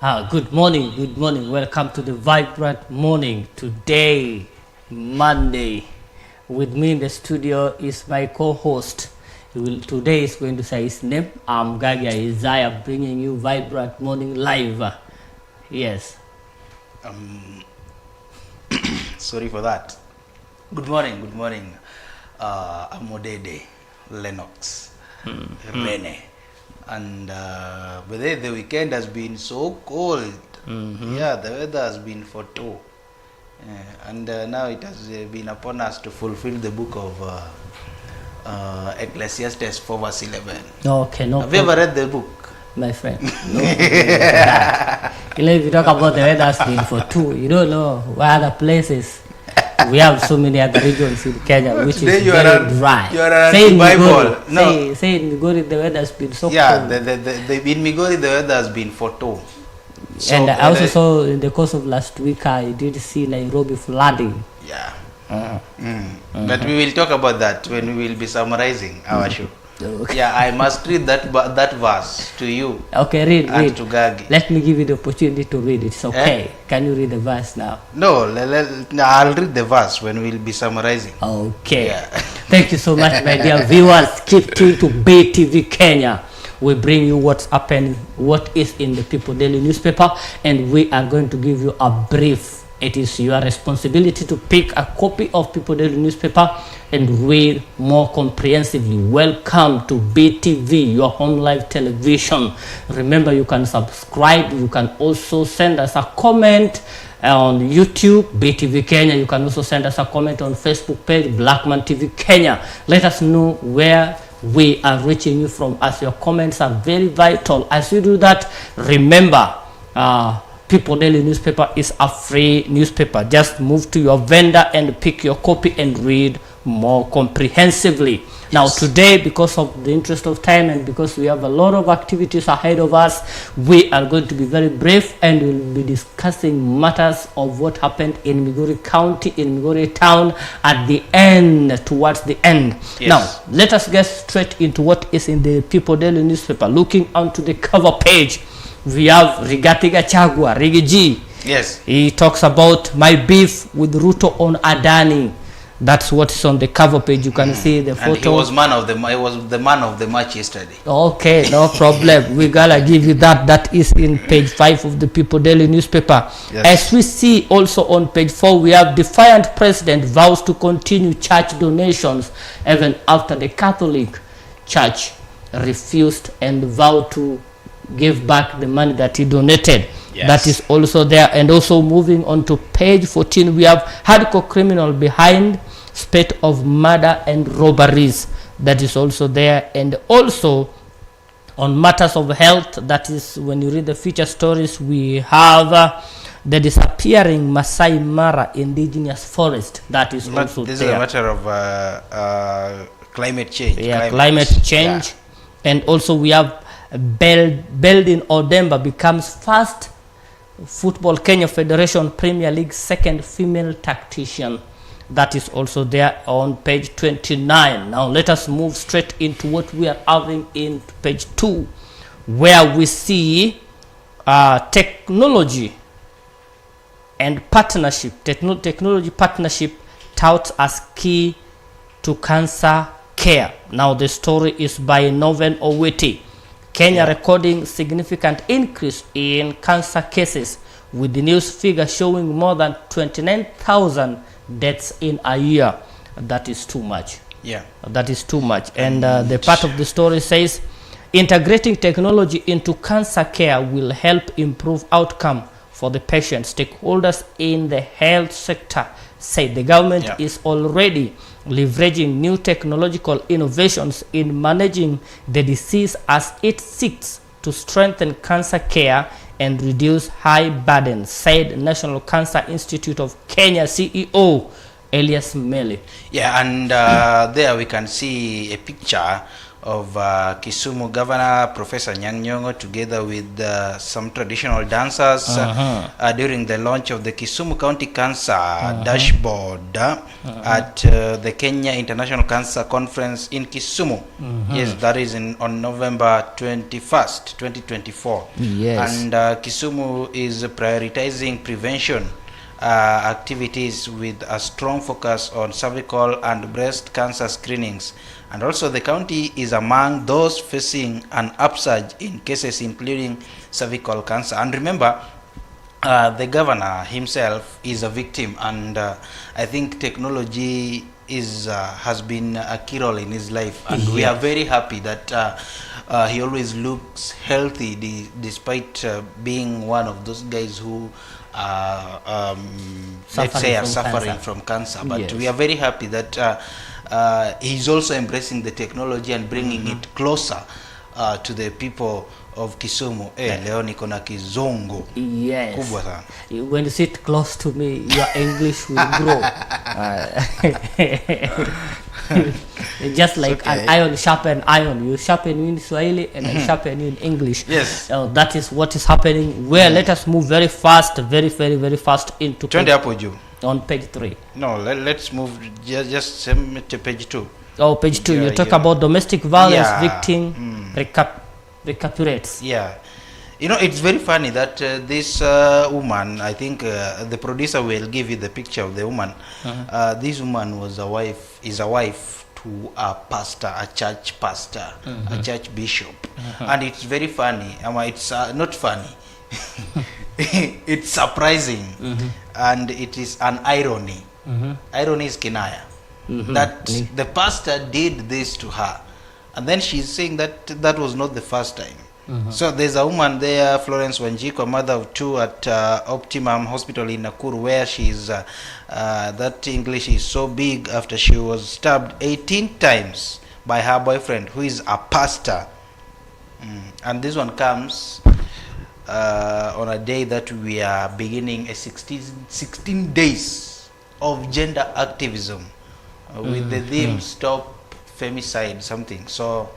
Good morning, good morning. Welcome to the Vibrant Morning. Today, Monday. With me in the studio is my co-host. Today is going to say his name. I'm Gagia Isaiah, bringing you Vibrant Morning live. Yes. Sorry for that. Good morning. I'm Odede Lennox Rene. And but the weekend has been so cold. Yeah, the weather has been for two. And now it has been upon us to fulfill the book of Ecclesiastes 4 verse 11. Okay, no. Have you ever read the book? My friend, no. If you talk about the weather has been for two, you don't know where other places. We have so many other regions in Kenya which is very dry. You are an Bible. No. Say in Migori the weather has been so cold. Yeah, in Migori the weather has been for two. So, and I also saw in the course of last week I did see Nairobi flooding. Yeah. But we will talk about that when we will be summarizing our show. Okay. Yeah, I must read that verse to you. Okay, read. To Gagi. Let me give you the opportunity to read it. It's okay. Can you read the verse now? No, I'll read the verse when we'll be summarizing. Okay. Yeah. Thank you so much, my dear viewers. Keep tuned to BTV Kenya. We bring you what's happening, what is in the People Daily newspaper, and we are going to give you a brief. It is your responsibility to pick a copy of People Daily newspaper and read more comprehensively. Welcome to BTV, your home live television. Remember, you can subscribe. You can also send us a comment on YouTube, BTV Kenya. You can also send us a comment on Facebook page, Blackman TV Kenya. Let us know where we are reaching you from, as your comments are very vital. As you do that, remember, People Daily newspaper is a free newspaper. Just move to your vendor and pick your copy and read more comprehensively. Yes. Now today, because of the interest of time and because we have a lot of activities ahead of us, we are going to be very brief and we'll be discussing matters of what happened in Migori County, in Migori Town at the end, towards the end. Yes. Now, let us get straight into what is in the People Daily newspaper. Looking onto the cover page, we have Gachagua, Rigi G. Yes. He talks about my beef with Ruto on Adani. That's what's on the cover page. You can see the photo. And he was the man of the match yesterday. Okay, no problem. We gotta give you that. That is in page 5 of the People Daily newspaper. Yes. As we see also on page 4, we have defiant president vows to continue church donations even after the Catholic Church refused and vowed to give back the money that he donated. Yes. That is also there. And also moving on to page 14, we have hardcore criminal behind spate of murder and robberies. That is also there. And also on matters of health, that is when you read the feature stories, we have the disappearing Masai Mara indigenous forest. That is also this there. This is a matter of climate change. Yeah, climate change. Yeah. And also we have Beldin Odemba becomes first Football Kenya Federation Premier League second female tactician. That is also there on page 29. Now let us move straight into what we are having in page 2, where we see technology and partnership. Technology partnership touts as key to cancer care. Now the story is by Noven Owiti. Kenya recording significant increase in cancer cases, with the news figure showing more than 29,000 deaths in a year. That is too much. Yeah, that is too much. And the part of the story says, integrating technology into cancer care will help improve outcome for the patients. Stakeholders in the health sector say the government is already leveraging new technological innovations in managing the disease as it seeks to strengthen cancer care and reduce high burden, said National Cancer Institute of Kenya CEO Elias Meli. Yeah, and there we can see a picture of Kisumu Governor Professor Nyang' Nyong'o, together with some traditional dancers during the launch of the Kisumu County Cancer Dashboard at the Kenya International Cancer Conference in Kisumu. Yes, that is on November 21st, 2024. Yes. And Kisumu is prioritizing prevention activities with a strong focus on cervical and breast cancer screenings. And also the county is among those facing an upsurge in cases including cervical cancer. And remember, the governor himself is a victim, and I think technology has been a key role in his life, and we are very happy that he always looks healthy despite being one of those guys who let's say are suffering from cancer. But we are very happy that he's also embracing the technology and bringing it closer to the people of Kisumu. Leo niko na kizungu kubwa sana. When you sit close to me, your English will grow. Just like an iron sharpen iron. You sharpen in Swahili and I sharpen in English. Yes. That is what is happening. Well, let us move very fast, very fast into on page 3. No, let's move just to page 2. Oh, page 2. You talk about domestic violence victim recapitulates. Yeah. You know, it's very funny that this woman, I think the producer will give you the picture of the woman. This woman is a wife to a pastor, a church pastor, a church bishop. And it's very funny. It's not funny. It's surprising. And it is an irony. Irony is kinaya. That the pastor did this to her. And then she's saying that that was not the first time. So there's a woman there, Florence Wanjiku, a mother of 2 at Optimum Hospital in Nakuru, where she's that English is so big after she was stabbed 18 times by her boyfriend, who is a pastor. And this one comes on a day that we are beginning a 16 days of gender activism with the theme Stop Femicide something. So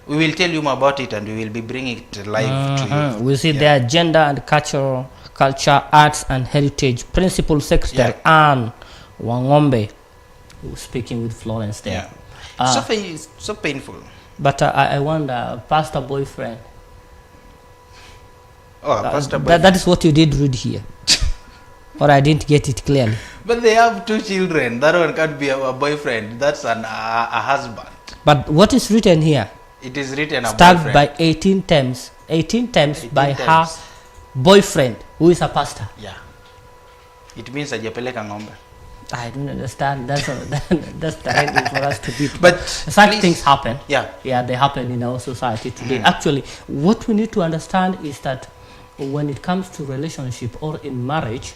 we will tell you more about it, and we will be bringing it live to you. We see their gender and culture, arts and heritage principal secretary Anne Wangombe, who was speaking with Florence there. So painful. But I wonder, pastor boyfriend. Pastor boyfriend. That is what you did read here. Or I didn't get it clearly. But they have 2 children. That one can't be a boyfriend. That's a husband. But what is written here? It is written stabbed by 18 times. 18 times by her boyfriend, who is a pastor. Yeah. It means hajapeleka ng'ombe. I don't understand. That's the right thing for us to be. But such things happen. Yeah, they happen in our society today. Actually, what we need to understand is that when it comes to relationship or in marriage,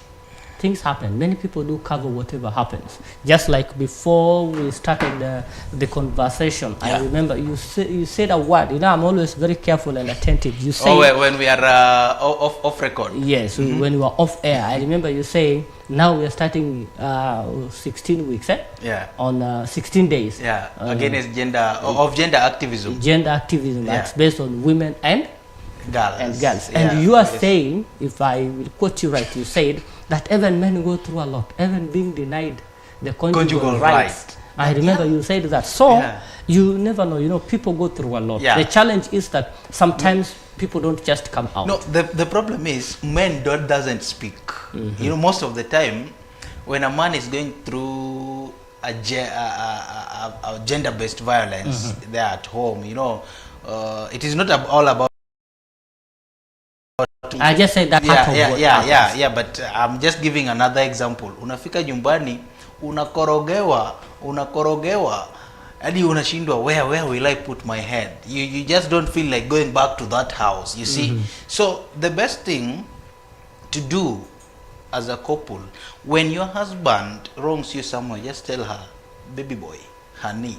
things happen. Many people do cover whatever happens. Just like before we started the conversation, I remember you said a word. You know, I'm always very careful and attentive. You say when we are off record. Yes, when we were off air. I remember you saying now we are starting 16 weeks. On 16 days. Against gender activism. Gender activism that's based on women and girls. And you are saying, if I will quote you right, you said that even men go through a lot, even being denied the conjugal rights. I remember you said that. So you never know, you know, people go through a lot. The challenge is that sometimes people don't just come out. No, the problem is men doesn't speak. You know, most of the time when a man is going through a gender-based violence, they're at home, you know, it is not all about. I just said that. But I'm just giving another example. Unafika nyumbani, unakorogewa, hadi unashindwa where will I put my head? You just don't feel like going back to that house, you see. So the best thing to do as a couple, when your husband wrongs you somewhere, just tell her, baby boy, honey,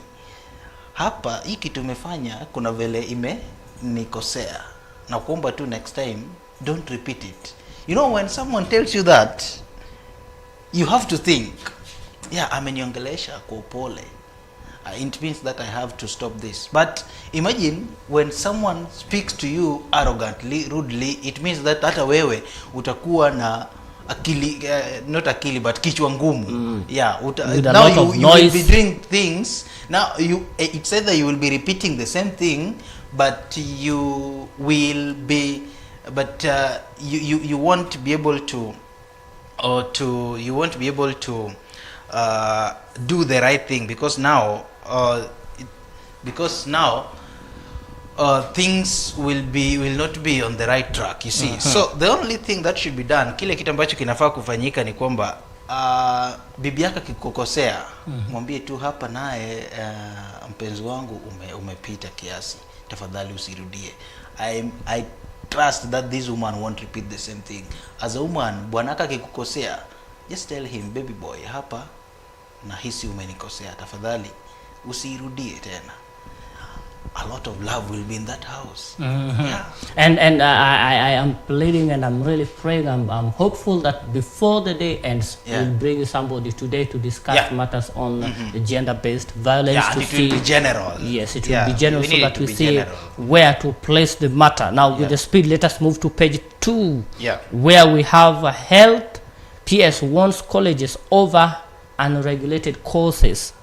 hapa hiki tumefanya kuna vile nikosea, na kuomba tu next time don't repeat it. You know, when someone tells you that, you have to think, ameniongelesha kwa upole, it means that I have to stop this. But imagine when someone speaks to you arrogantly, rudely, it means that hata wewe utakuwa na akili, not akili but kichwa ngumu. Yeah, now you will be doing things. Now it's either you will be repeating the same thing, but you will be, but you won't be able to, you won't be able to do the right thing, because now things will not be on the right track, you see. So the only thing that should be done, kile kitu ambacho kinafaa kufanyika ni kwamba bibi yako kikukosea, mwambie tu hapa naye, mpenzi wangu umepita kiasi, tafadhali usirudie. I trust that this woman won't repeat the same thing. As a woman, bwanaka kikukosea, just tell him, baby boy, hapa nahisi umenikosea, tafadhali usirudie tena. A lot of love will be in that house. Yeah. And I am pleading and I'm really praying. I'm hopeful that before the day ends, we'll bring somebody today to discuss matters on the gender-based violence. Yeah, it will be general. Yes, it will be general, so that we see where to place the matter. Now, with the speed, let us move to page 2, where we have health. PS warns colleges over unregulated courses,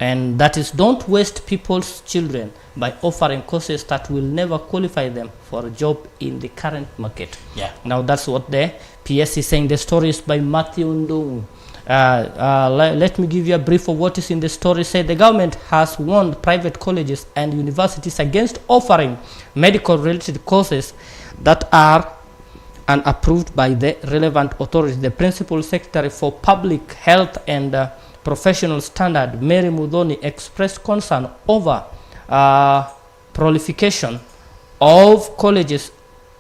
and that is, don't waste people's children by offering courses that will never qualify them for a job in the current market. Now that's what the PS is saying. The story is by Matthew Ndung. Let me give you a brief of what is in the story. Say the government has warned private colleges and universities against offering medical related courses that are unapproved by the relevant authorities. The principal secretary for public health and professional standard, Mary Mudhoni, expressed concern over proliferation of colleges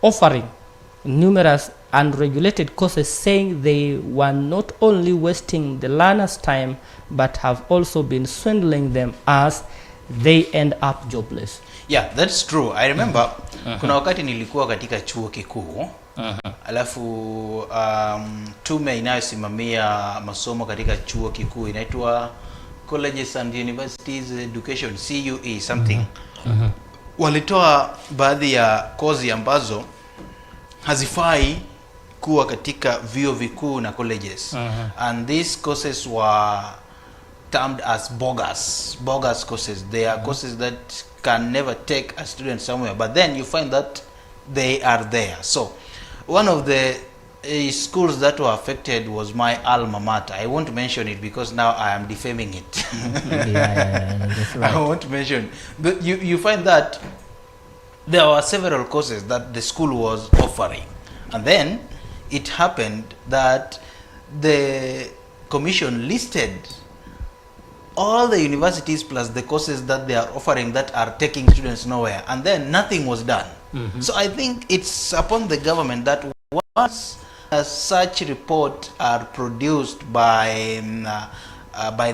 offering numerous unregulated courses, saying they were not only wasting the learners' time but have also been swindling them as they end up jobless. Yeah, that's true. I remember kuna wakati nilikuwa katika chuo kikuu, alafu tume inayosimamia masomo katika chuo kikuu inaitwa Colleges and Universities Education, CUE something. Walitoa baadhi ya kozi ambazo hazifai kuwa katika vyuo vikuu na colleges. And these courses were termed as bogus courses. They are courses that can never take a student somewhere, but then you find that they are there. So one of the schools that were affected was my alma mater. I won't mention it because now I am defaming it. That's right. I won't mention, but you find that there were several courses that the school was offering, and then it happened that the commission listed all the universities plus the courses that they are offering that are taking students nowhere, and then nothing was done. So I think it's upon the government that once such report are produced by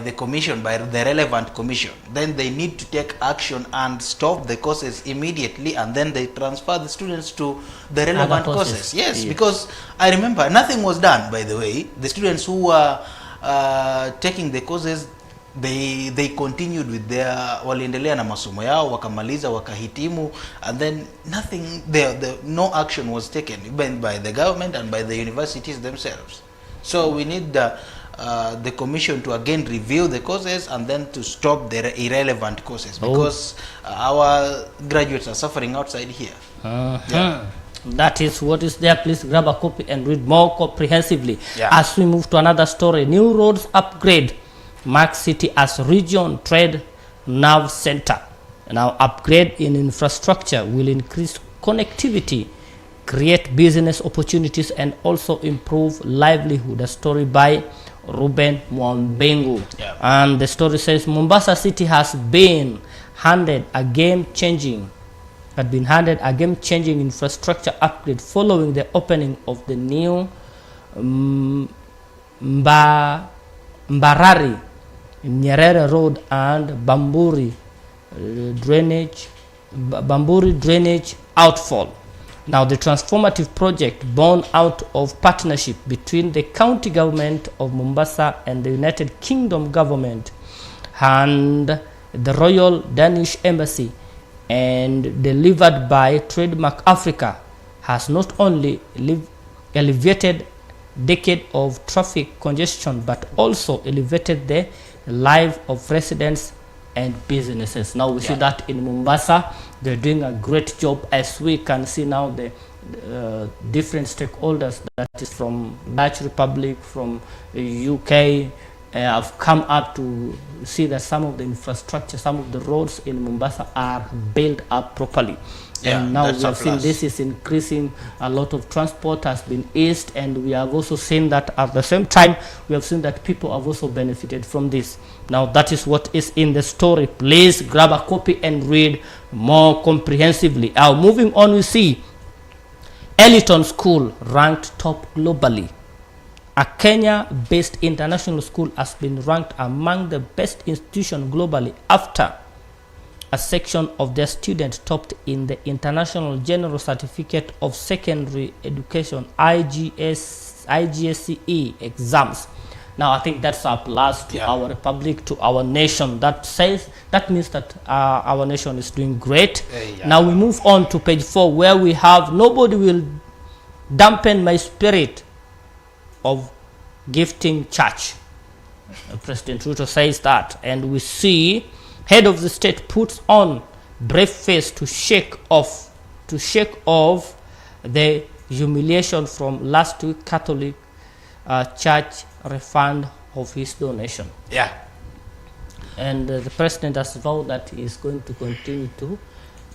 the commission, by the relevant commission, then they need to take action and stop the courses immediately, and then they transfer the students to the relevant courses. Yes, because I remember nothing was done, by the way. The students who were taking the courses, they continued with their, waliendelea na masomo yao, wakamaliza, wakahitimu, and then nothing, no action was taken even by the government and by the universities themselves. So we need the commission to again review the courses and then to stop the irrelevant courses, because our graduates are suffering outside here. That is what is there. Please grab a copy and read more comprehensively. As we move to another story, new roads upgrade Mark City as region trade nerve center. Now, upgrade in infrastructure will increase connectivity, create business opportunities, and also improve livelihood. A story by Ruben Mwambengu. And the story says Mombasa City has been handed a game-changing infrastructure upgrade following the opening of the new Mbarari Nyerere Road and Bamburi drainage outfall. Now, the transformative project born out of partnership between the county government of Mombasa and the United Kingdom government and the Royal Danish Embassy and delivered by Trademark Africa has not only alleviated decade of traffic congestion but also elevated the life of residents and businesses. Now we see that in Mombasa they're doing a great job, as we can see now the different stakeholders, that is from Dutch Republic, from UK, have come up to see that some of the infrastructure, some of the roads in Mombasa are built up properly. And now we have seen this is increasing. A lot of transport has been eased, and we have also seen that at the same time we have seen that people have also benefited from this. Now that is what is in the story. Please grab a copy and read more comprehensively. Now moving on, we see Eliton School ranked top globally. A Kenya-based international school has been ranked among the best institutions globally after a section of their students topped in the International General Certificate of Secondary Education IGSCE exams. Now I think that's a plus to our republic, to our nation. That means that our nation is doing great. Now we move on to page 4, where we have nobody will dampen my spirit of gifting church. President Ruto says that, and we see head of the state puts on brave face to shake off the humiliation from last week Catholic church refund of his donation. And the president has vowed that he is going to continue to.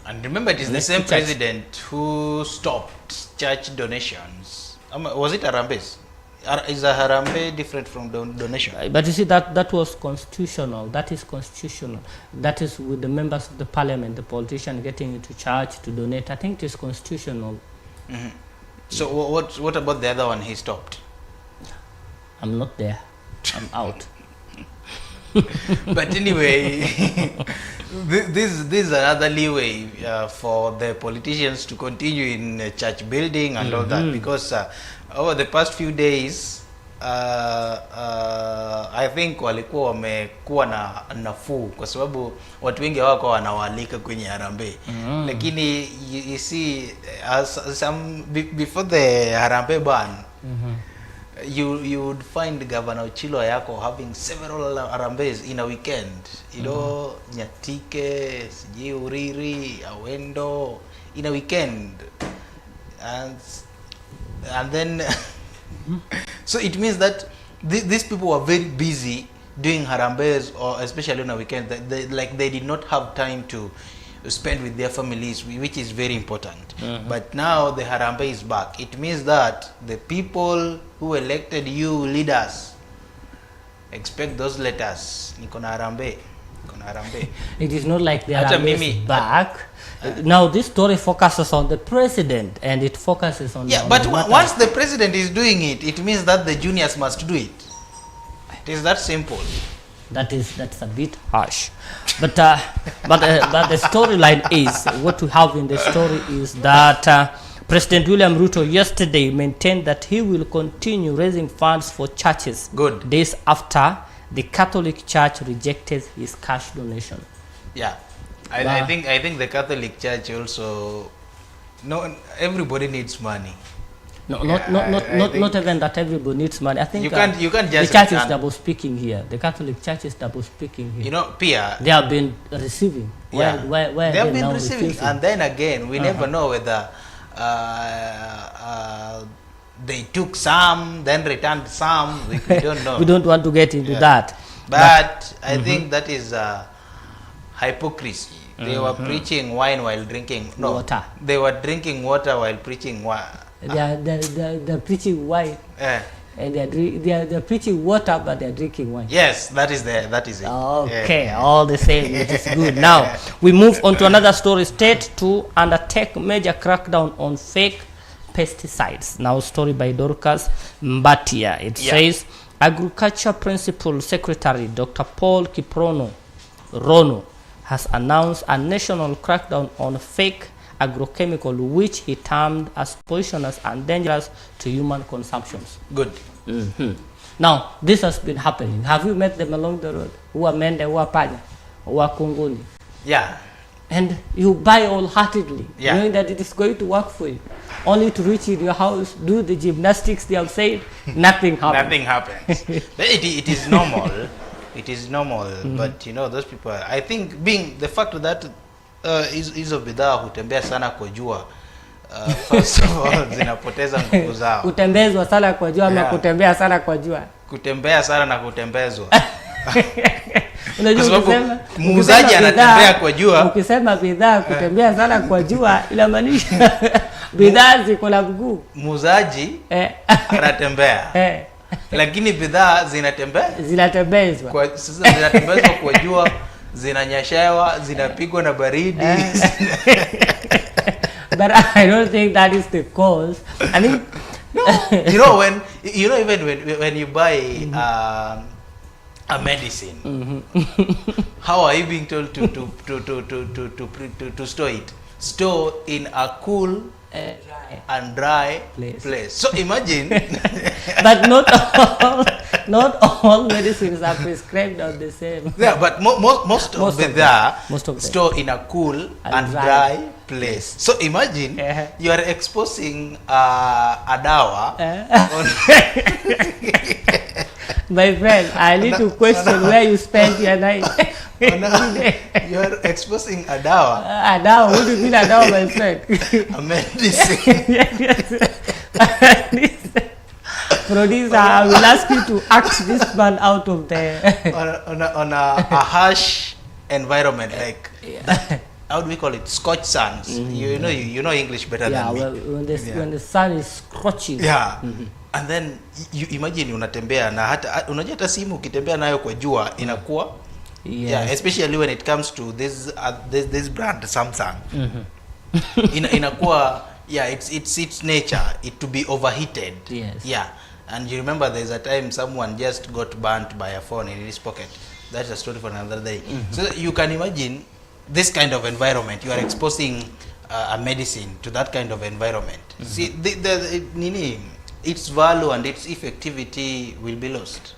And remember, it is the same president who stopped church donations. Was it Harambes? Is a Harambe different from donation? But you see, that was constitutional. That is constitutional. That is with the members of the parliament, the politician getting into church to donate. I think it is constitutional. So what about the other one he stopped? I'm not there. I'm out. But anyway, this is another leeway for the politicians to continue in church building and all that, because over the past few days I think walikuwa wamekuwa na nafuu kwa sababu watu wengi wako wanawalika kwenye Harambee. Lakini you see, some before the Harambee ban, you would find Governor Ochilo Ayako having several Harambees in a weekend. You know, Nyatike, Siji Uriri, Awendo, in a weekend. And then so it means that these people were very busy doing Harambees, or especially on a weekend, they did not have time to spend with their families, which is very important. But now the Harambee is back. It means that the people who elected you leaders expect those letters. Nikona Harambee. It is not like the Harambee is back. Now this story focuses on the president, and it focuses on once the president is doing it, it means that the juniors must do it. It is that simple. That's a bit harsh, but the storyline is, what we have in the story is that President William Ruto yesterday maintained that he will continue raising funds for churches. Good. Days after the Catholic Church rejected his cash donation. I think the Catholic Church also, everybody needs money. Not even that everybody needs money. I think you can't just, the church is double speaking here. The Catholic Church is double speaking here. You know, Pia, they have been receiving. Where they have been receiving, and then again, we never know whether they took some, then returned some. We don't know. We don't want to get into that. But I think that is hypocrisy. They were preaching wine while drinking water. They were drinking water while preaching wine. They're preaching wine. And they're preaching water, but they're drinking wine. Yes, that is it. Okay, all the same, which is good. Now we move on to another story. State to undertake major crackdown on fake pesticides. Now story by Dorcas Mbatia. It says Agriculture Principal Secretary Dr. Paul Kiprono Rono has announced a national crackdown on fake agrochemical, which he termed as poisonous and dangerous to human consumptions. Good. Now this has been happening. Have you met them along the road? Who are men, who are panya? wa kunguni. Yeah. And you buy wholeheartedly, Yeah. knowing that it is going to work for you. Only to reach in your house, do the gymnastics they have said, nothing happens. Nothing happens. But it is normal. It is normal. But you know, those people, I think being the fact that hizo bidhaa hutembea sana kwa jua, first of all, zinapoteza nguvu zao. Kutembezwa sana kwa jua ama kutembea sana kwa jua? Kutembea sana na kutembezwa. Unajua muuzaji anatembea kwa jua. Ukisema bidhaa kutembea sana kwa jua inamaanisha bidhaa ziko na mguu. Muuzaji anatembea. Lakini bidhaa zinatembezwa. Kwa sasa zinatembezwa kwa jua, zinanyeshewa, zinapigwa na baridi. But I don't think that is the cause. I mean, you know even when you buy a medicine, how are you being told to store it? Store in a cool and dry place. So imagine. But not all medicines are prescribed on the same. Yeah, but most of them store in a cool and dry place. So imagine you are exposing a dawa my friend, I need to question where you spend your night. You are exposing a dawa. A dawa? What do you mean a dawa, my friend? A medicine. Producer, I will ask you to ask this man out of the... on a harsh environment, like... How do we call it? Scorched suns. You know English better than me. Well, when the sun is scorching. Yeah. And then you imagine unatembea na hata unajua hata simu ukitembea nayo kwa jua inakuwa yeah, especially when it comes to this brand Samsung. Inakuwa it's nature it to be overheated. Yes. Yeah. And you remember there's a time someone just got burnt by a phone in his pocket. That's a story for another day. So you can imagine this kind of environment. You are exposing a medicine to that kind of environment. See, its value and its effectivity will be lost.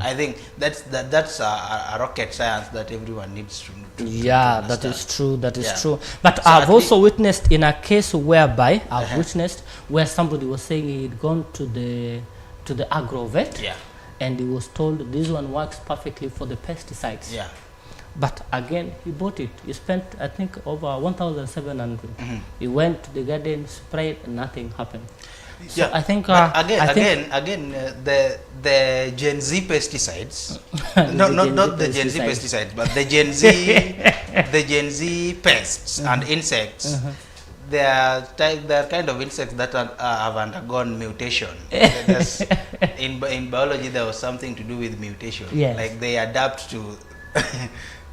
I think that's a rocket science that everyone needs to yeah, that is true. That is true. But so I've also witnessed in a case whereby I've witnessed where somebody was saying he'd gone to the agro vet, and he was told this one works perfectly for the pesticides. Yeah. But again, he bought it. He spent, I think, over 1,700. He went to the garden, sprayed, and nothing happened. So Yeah, I think again, the Gen Z pesticides, not the Gen Z pesticides, but the Gen Z pests and insects. They are kind of insects that have undergone mutation. In biology, there was something to do with mutation. Yes. Like they adapt to.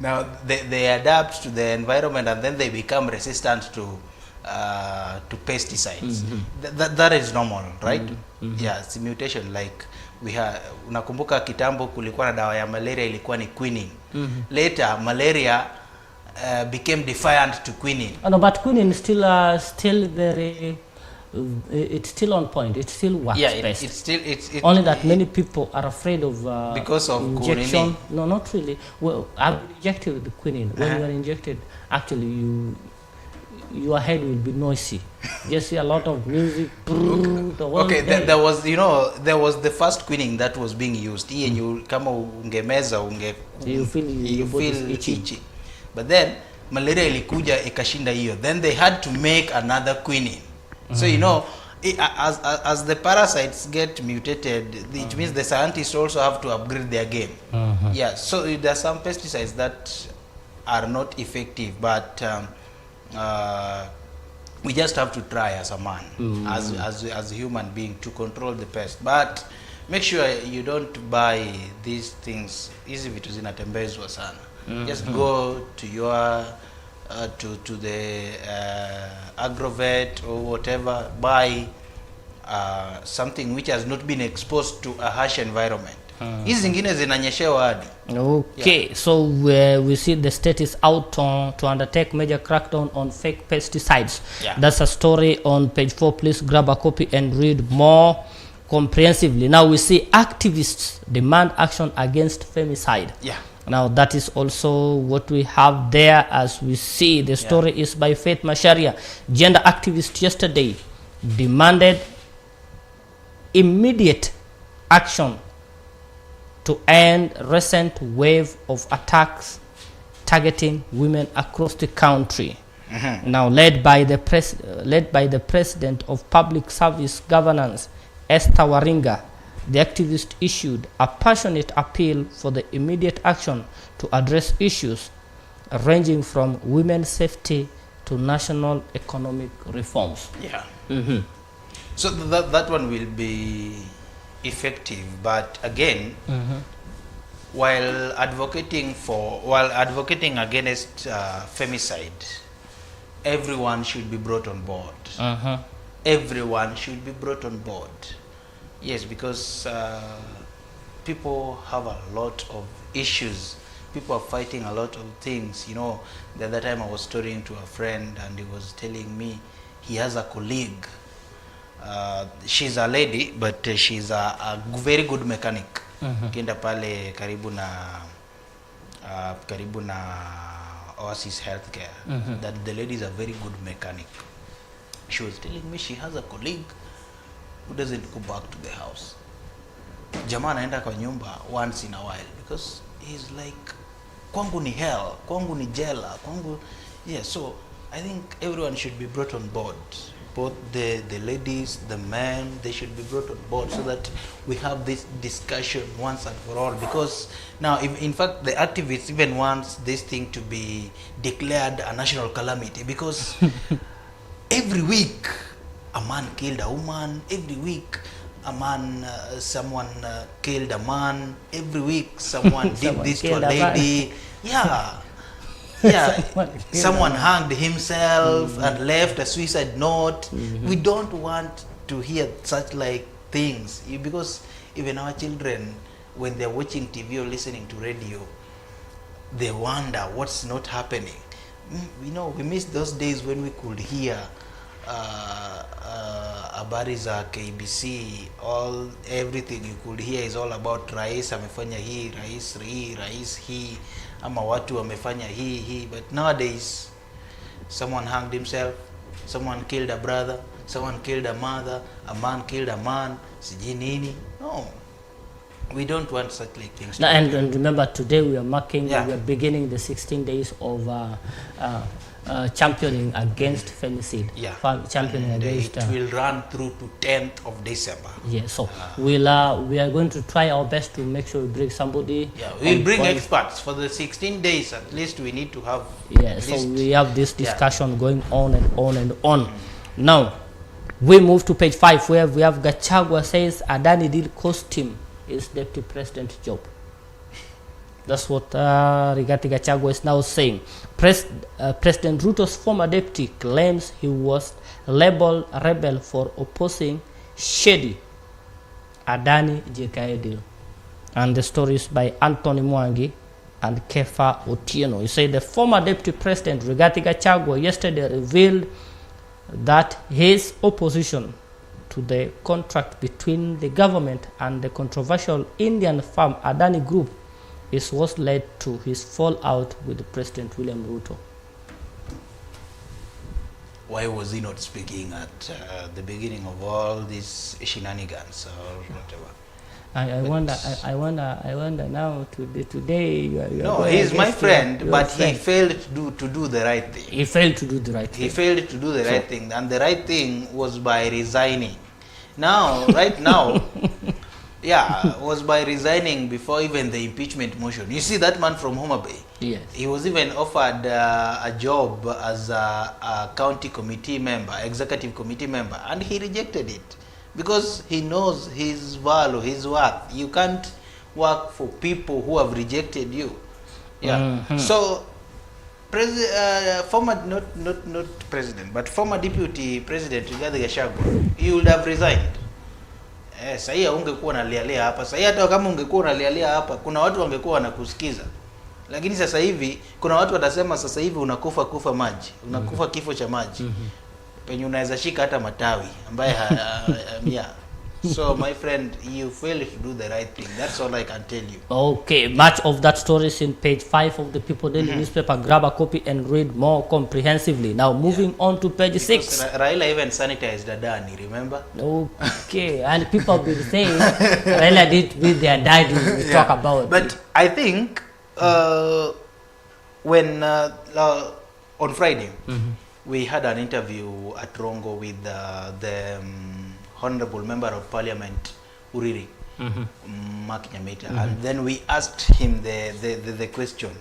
Now they adapt to the environment and then they become resistant to pesticides. That is normal, right? Yeah, it's a mutation. Like we have, unakumbuka kitambo kulikuwa na dawa ya malaria ilikuwa ni quinine. Later malaria became defiant to quinine. No, but quinine is still very it's still on point. It still works best. It's only that many people are afraid of because of injection. No, not really. Well, I've injected with the quinine. When you are injected, actually your head will be noisy. You see a lot of music. Okay, there was the first quinine that was being used. And you kama ungemeza you feel itchy. But then malaria ilikuja ikashinda hiyo. Then they had to make another quinine. So as the parasites get mutated, it means the scientists also have to upgrade their game. Yeah, so there are some pesticides that are not effective, but we just have to try as a man, as a human being, to control the pest. But make sure you don't buy these things. Hizi vitu zinatembezwa sana. Just go to your to the agrovet or whatever, buy something which has not been exposed to a harsh environment. Hizi zingine zinanyeshewa hadi. Okay, so we see the state is out to undertake major crackdown on fake pesticides. That's a story on page 4. Please grab a copy and read more comprehensively. Now we see activists demand action against femicide. Now that is also what we have there. As we see, the story is by Faith Masharia, gender activist, yesterday demanded immediate action to end recent wave of attacks targeting women across the country. Now led by the President of Public Service Governance, Esther Waringa, the activist issued a passionate appeal for the immediate action to address issues ranging from women's safety to national economic reforms. Yeah. So that one will be effective, but again, while advocating against femicide, everyone should be brought on board. Everyone should be brought on board. Yes, because people have a lot of issues. People are fighting a lot of things. You know, the other time I was talking to a friend and he was telling me he has a colleague. She's a lady, but she's a very good mechanic. Kenda pale karibu na Oasis Healthcare. That the lady is a very good mechanic. She was telling me she has a colleague who doesn't go back to the house. Jamaa anaenda kwa nyumba once in a while because he's like, kwangu ni hell, kwangu ni jela, kwangu. Yeah, so I think everyone should be brought on board. Both the ladies, the men, they should be brought on board so that we have this discussion once and for all. Because now, in fact, the activists even wants this thing to be declared a national calamity because every week a man killed a woman. Every week a man, someone killed a man. Every week someone did this to a lady. Yeah. Yeah, someone hanged himself and left a suicide note. We don't want to hear such like things because even our children, when they're watching TV or listening to radio, they wonder what's not happening. You know, we miss those days when we could hear habari za KBC. Everything you could hear is all about rais amefanya hii, rais hii, ama watu wamefanya hii. But nowadays, someone hanged himself, someone killed a brother, someone killed a mother, a man killed a man, sijui nini. No, we don't want such like things. No, and remember, today we are marking, we are beginning the 16 days of championing against femicide. Championing and against. It will run through to 10th of December. Yeah, so we are going to try our best to make sure we bring somebody. Yeah, we'll bring experts for the 16 days. At least we need to have. Yeah, so we have this discussion going on and on and on. Now, we move to page 5 where we have Gachagua says Adani deal cost him his deputy president job. That's what Rigathi Gachagua is now saying. President Ruto's former deputy claims he was labeled a rebel for opposing shady Adani JKA deal. And the story is by Anthony Mwangi and Kefa Otieno. He said the former deputy president Rigathi Gachagua yesterday revealed that his opposition to the contract between the government and the controversial Indian firm Adani Group is what led to his fallout with President William Ruto. Why was he not speaking at the beginning of all these shenanigans or whatever? I wonder now. Today you are no, he's my friend, but he failed to do the right thing. He failed to do the right thing. He failed to do the right thing, and the right thing was by resigning. Now, right now. Was by resigning before even the impeachment motion. You see that man from Homa Bay? Yes. He was even offered a job as a county committee member, executive committee member, and he rejected it because he knows his value, his worth. You can't work for people who have rejected you. So, former not president, but former deputy president Rigathi Gachagua, he would have resigned. Sasa ungekuwa unalialia hapa. Sasa hata kama ungekuwa unalialia hapa, kuna watu wangekuwa wanakusikiza. Lakini sasa hivi kuna watu watasema sasa hivi unakufa maji. Unakufa kifo cha maji. Penye unaweza shika hata matawi ambaye So, my friend, you failed to do the right thing. That's all I can tell you. Okay, much of that story is in page 5 of the People Daily newspaper. Grab a copy and read more comprehensively. Now, moving on to page 6. Raila even sanitized Adani, remember? Okay, and people have been saying Raila did with their dad we talk about. But I think when on Friday, we had an interview at Rongo with the Honorable Member of Parliament, Uriri, Mark Nyamita, and then we asked him the question.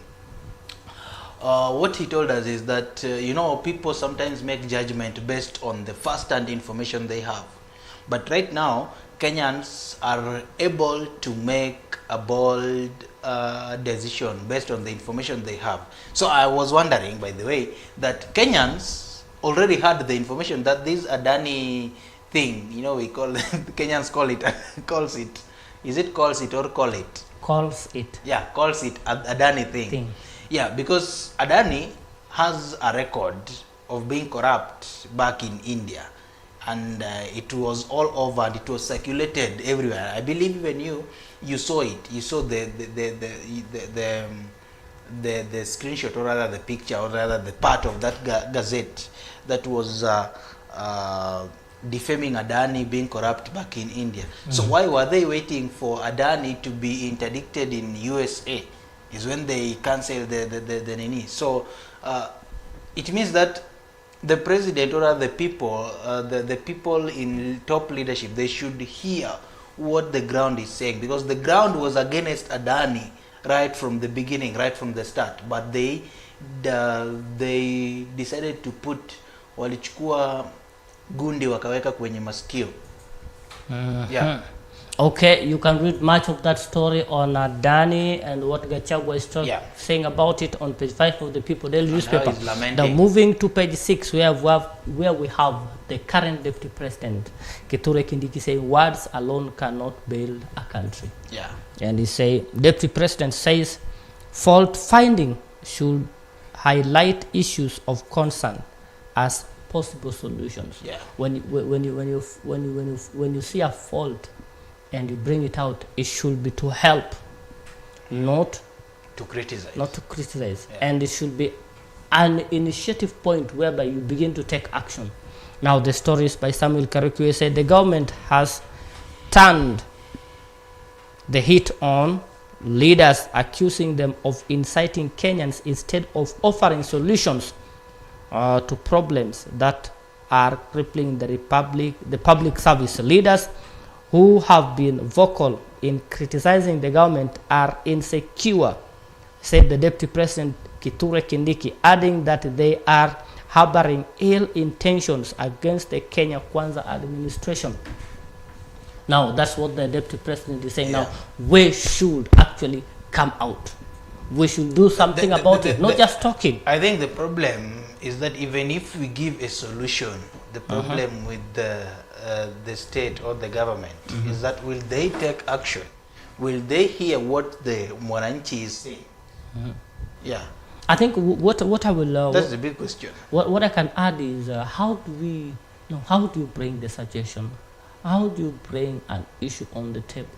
What he told us is that, people sometimes make judgment based on the first-hand information they have. But right now, Kenyans are able to make a bold decision based on the information they have. So I was wondering, by the way, that Kenyans already had the information that this Adani thing, we call Kenyans calls it. Is it calls it or call it? Calls it. Yeah, calls it Adani thing. Yeah, because Adani has a record of being corrupt back in India, and it was all over and it was circulated everywhere. I believe even you saw it. You saw the screenshot, or rather the picture, or rather the part of that gazette that was defaming Adani being corrupt back in India. So why were they waiting for Adani to be interdicted in USA? Is when they cancelled the nini. So it means that the president, or the people, the people in top leadership, they should hear what the ground is saying, because the ground was against Adani right from the beginning, right from the start. But they decided to put, walichukua gundi wakaweka kwenye masikio. Yeah. Okay, you can read much of that story on Adani and what Gachagua is saying about it on page 5 of the People Daily newspaper. Now moving to page 6, where we have the current deputy president, Kithure Kindiki, saying words alone cannot build a country. Yeah. And deputy president says fault finding should highlight issues of concern as possible solutions. Yeah. When you see a fault and you bring it out, it should be to help, not to criticize. Yeah. And it should be an initiative point whereby you begin to take action. Now the story is by Samuel Karekwe, said the government has turned the heat on leaders, accusing them of inciting Kenyans instead of offering solutions to problems that are crippling the public service. Leaders who have been vocal in criticizing the government are insecure, said the Deputy President Kithure Kindiki, adding that they are harboring ill intentions against the Kenya Kwanza administration. Now, that's what the Deputy President is saying. Now, we should actually come out. We should do something about it, not just talking. I think the problem is that even if we give a solution, the problem with the state or the government is that will they take action? Will they hear what the Mwananchi is saying? Yeah. I think what I will... that's the big question. What I can add is how do you bring the suggestion? How do you bring an issue on the table?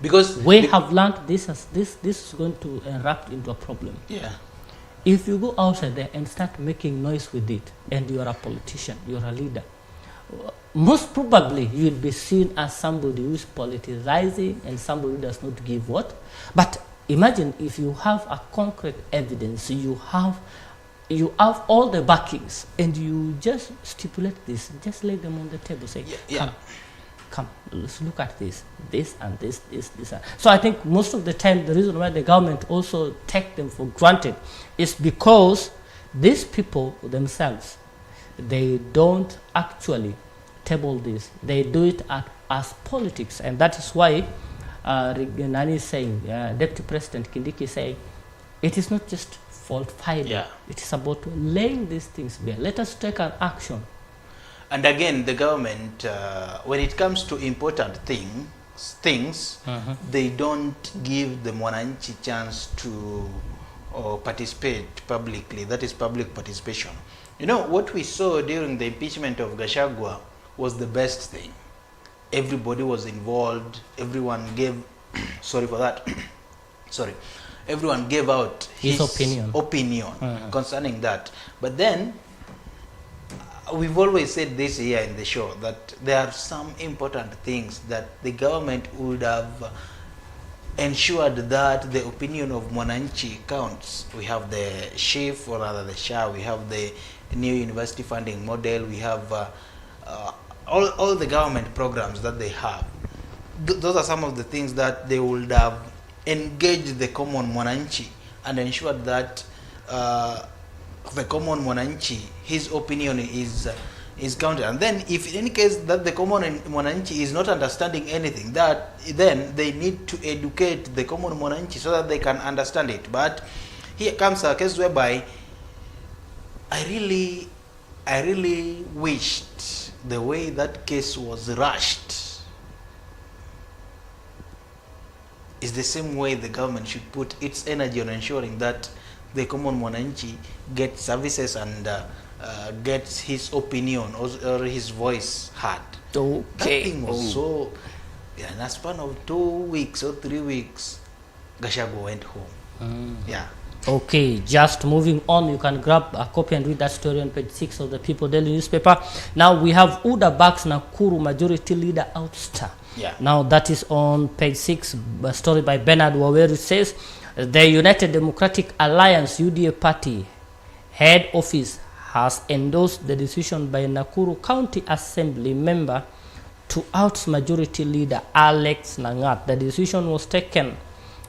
Because we have learned this is going to erupt into a problem. Yeah. If you go outside there and start making noise with it, and you are a politician, you are a leader, most probably you will be seen as somebody who is politicizing and somebody who does not give what. But imagine if you have a concrete evidence, you have all the backings, and you just stipulate this, just lay them on the table, say, come, let's look at this and this. So I think most of the time the reason why the government also take them for granted is because these people themselves, they don't actually table this. They do it as politics, and that is why Nani is saying, Deputy President Kindiki is saying, it is not just fault finding. It is about laying these things bare. Let us take an action. And again, the government, when it comes to important things, they don't give the Mwananchi chance to participate publicly. That is public participation. You know, what we saw during the impeachment of Gachagua was the best thing. everybody was involved. Everyone gave, sorry for that, sorry, everyone gave out his opinion concerning that. But then, we've always said this here in the show that there are some important things that the government would have ensured that the opinion of Mwananchi counts. We have the SHIF, or rather the SHA, we have the new university funding model, we have all the government programs that they have. Those are some of the things that they would have engaged the common Mwananchi and ensured that the common Mwananchi, his opinion is counted. And then, if in any case that the common Mwananchi is not understanding anything, that then they need to educate the common Mwananchi so that they can understand it. But here comes a case whereby I really wished the way that case was rushed is the same way the government should put its energy on ensuring that the common Mwananchi gets services and gets his opinion or his voice heard. Okay. That thing was so, in a span of 2 weeks or 3 weeks, Gachagua went home. Yeah. Okay, just moving on, you can grab a copy and read that story on page 6 of the People Daily newspaper. Now we have UDA backs Nakuru majority leader ouster. Yeah. Now that is on page 6, a story by Bernard Waweru. Says the United Democratic Alliance UDA party head office has endorsed the decision by Nakuru County Assembly member to oust majority leader Alex Langat. The decision was taken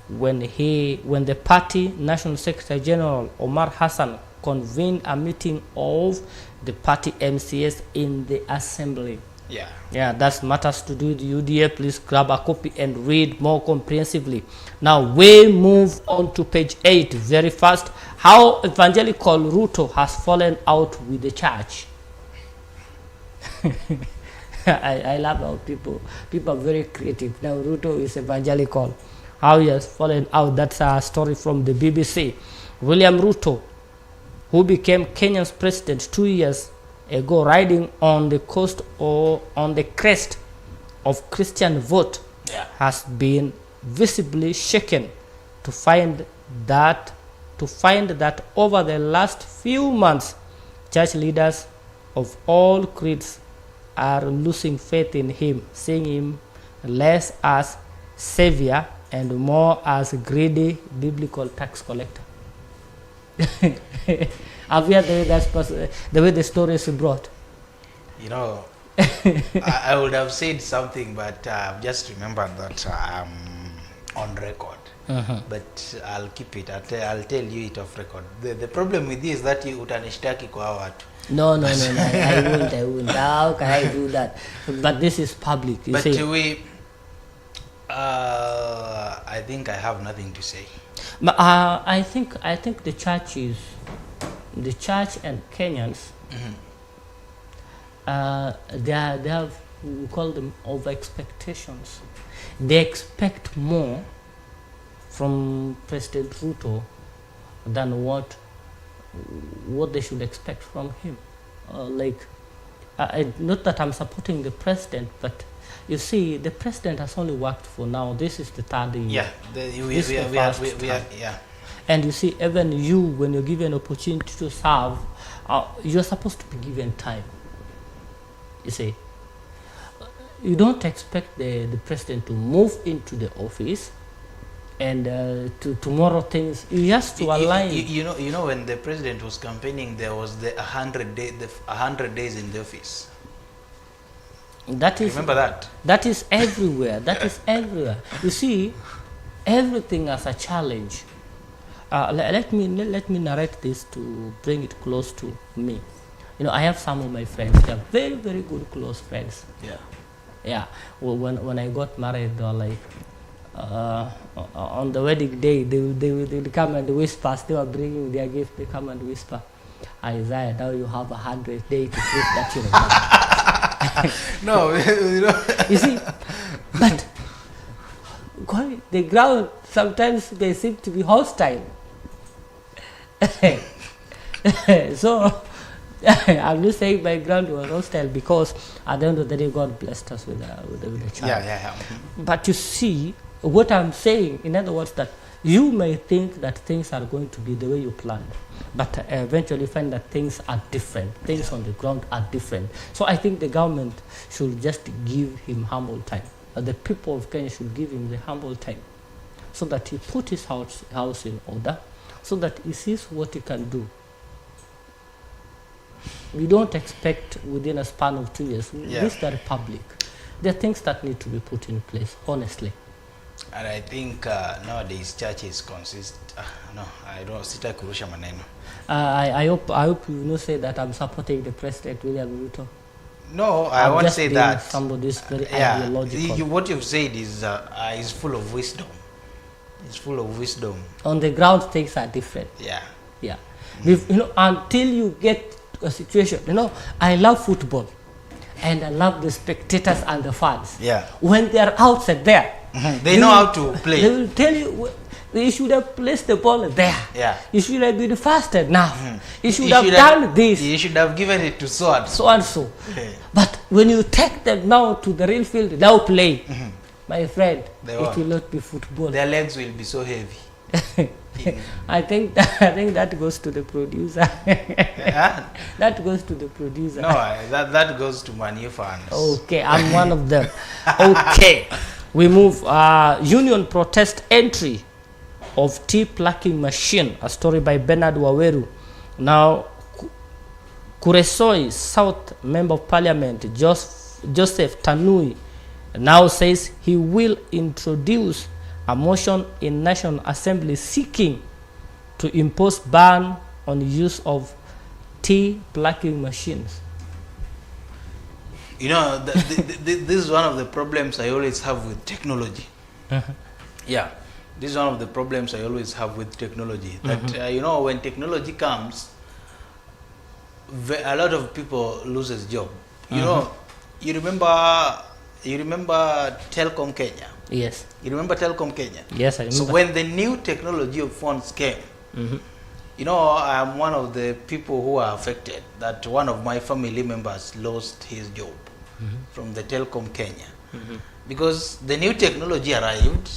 when the party National Secretary General Omar Hassan convened a meeting of the party MCS in the assembly. Yeah, that matters to do with UDA. Please grab a copy and read more comprehensively. Now we move on to page 8 very fast. How evangelical Ruto has fallen out with the church. I love how people are very creative. Now Ruto is evangelical. How he has fallen out. That's a story from the BBC. William Ruto, who became Kenya's president 2 years ago, riding on the coast or on the crest of Christian vote, has been visibly shaken to find that over the last few months, church leaders of all creeds are losing faith in him, seeing him less as savior and more as a greedy biblical tax collector. Have you heard the way the story is brought? You know, I would have said something, but I've just remembered that I'm on record. But I'll keep it. I'll tell you it off record. The problem with this is that you utanishtaki kwa watu. No, I won't. How can I do that? But this is public. But I think I have nothing to say. But I think the church and Kenyans, they have, we call them over expectations. They expect more from President Ruto than what they should expect from him. Not that I'm supporting the president, but you see, the president has only worked for now. This is the third year. Yeah, And you see, even you, when you're given opportunity to serve, you're supposed to be given time. You see, you don't expect the president to move into the office and to tomorrow things. He has to align. You know, when the president was campaigning, there was the 100 days in the office. That is, remember that? That is everywhere. That is everywhere. You see, everything as a challenge. Let me narrate this to bring it close to me. You know, I have some of my friends. They are very, very good close friends. Yeah. Well, when I got married, they were like, on the wedding day, they would come and whisper. They were bringing their gift. They come and whisper, Isaiah, now you have 100 days to prove that you're married. No, you see, but the ground sometimes they seem to be hostile. So I'm just saying my ground was hostile because at the end of the day, God blessed us with a child. Yeah. But you see, what I'm saying, in other words, that you may think that things are going to be the way you planned, but eventually find that things are different. Things on the ground are different. So I think the government should just give him humble time. The people of Kenya should give him the humble time so that he put his house in order, so that he sees what he can do. We don't expect within a span of 2 years. This is the republic. There are things that need to be put in place, honestly. And I think nowadays churches consist. No, I don't. Sita kurusha maneno. I hope you know say that I'm supporting the President William Ruto. No, I won't say that. Somebody's very ideological. What you've said is full of wisdom. It's full of wisdom. On the ground, things are different. Yeah. You know, until you get a situation. You know, I love football, and I love the spectators and the fans. Yeah. When they are outside there, they know how to play. They will tell you. You should have placed the ball there. Yeah. You should have been faster now. You should have done this. You should have given it to so and so. And so. But when you take them now to the real field, now play, my friend, it will not be football. Their legs will be so heavy. I think that goes to the producer. That goes to the producer. No, that goes to Manu fans. Okay, I'm one of them. Okay, we move. Union protest entry of tea plucking machine. A story by Bernard Waweru. Now, Kuresoi South Member of Parliament Joseph Tanui now says he will introduce a motion in National Assembly seeking to impose ban on the use of tea plucking machines. You know, this is one of the problems I always have with technology. Yeah, this is one of the problems I always have with technology. That you know, when technology comes, a lot of people loses job. You know, you remember Telkom Kenya? Yes. You remember Telkom Kenya? Yes, I remember. So when the new technology of phones came, you know, I'm one of the people who are affected. That one of my family members lost his job from the Telkom Kenya because the new technology arrived.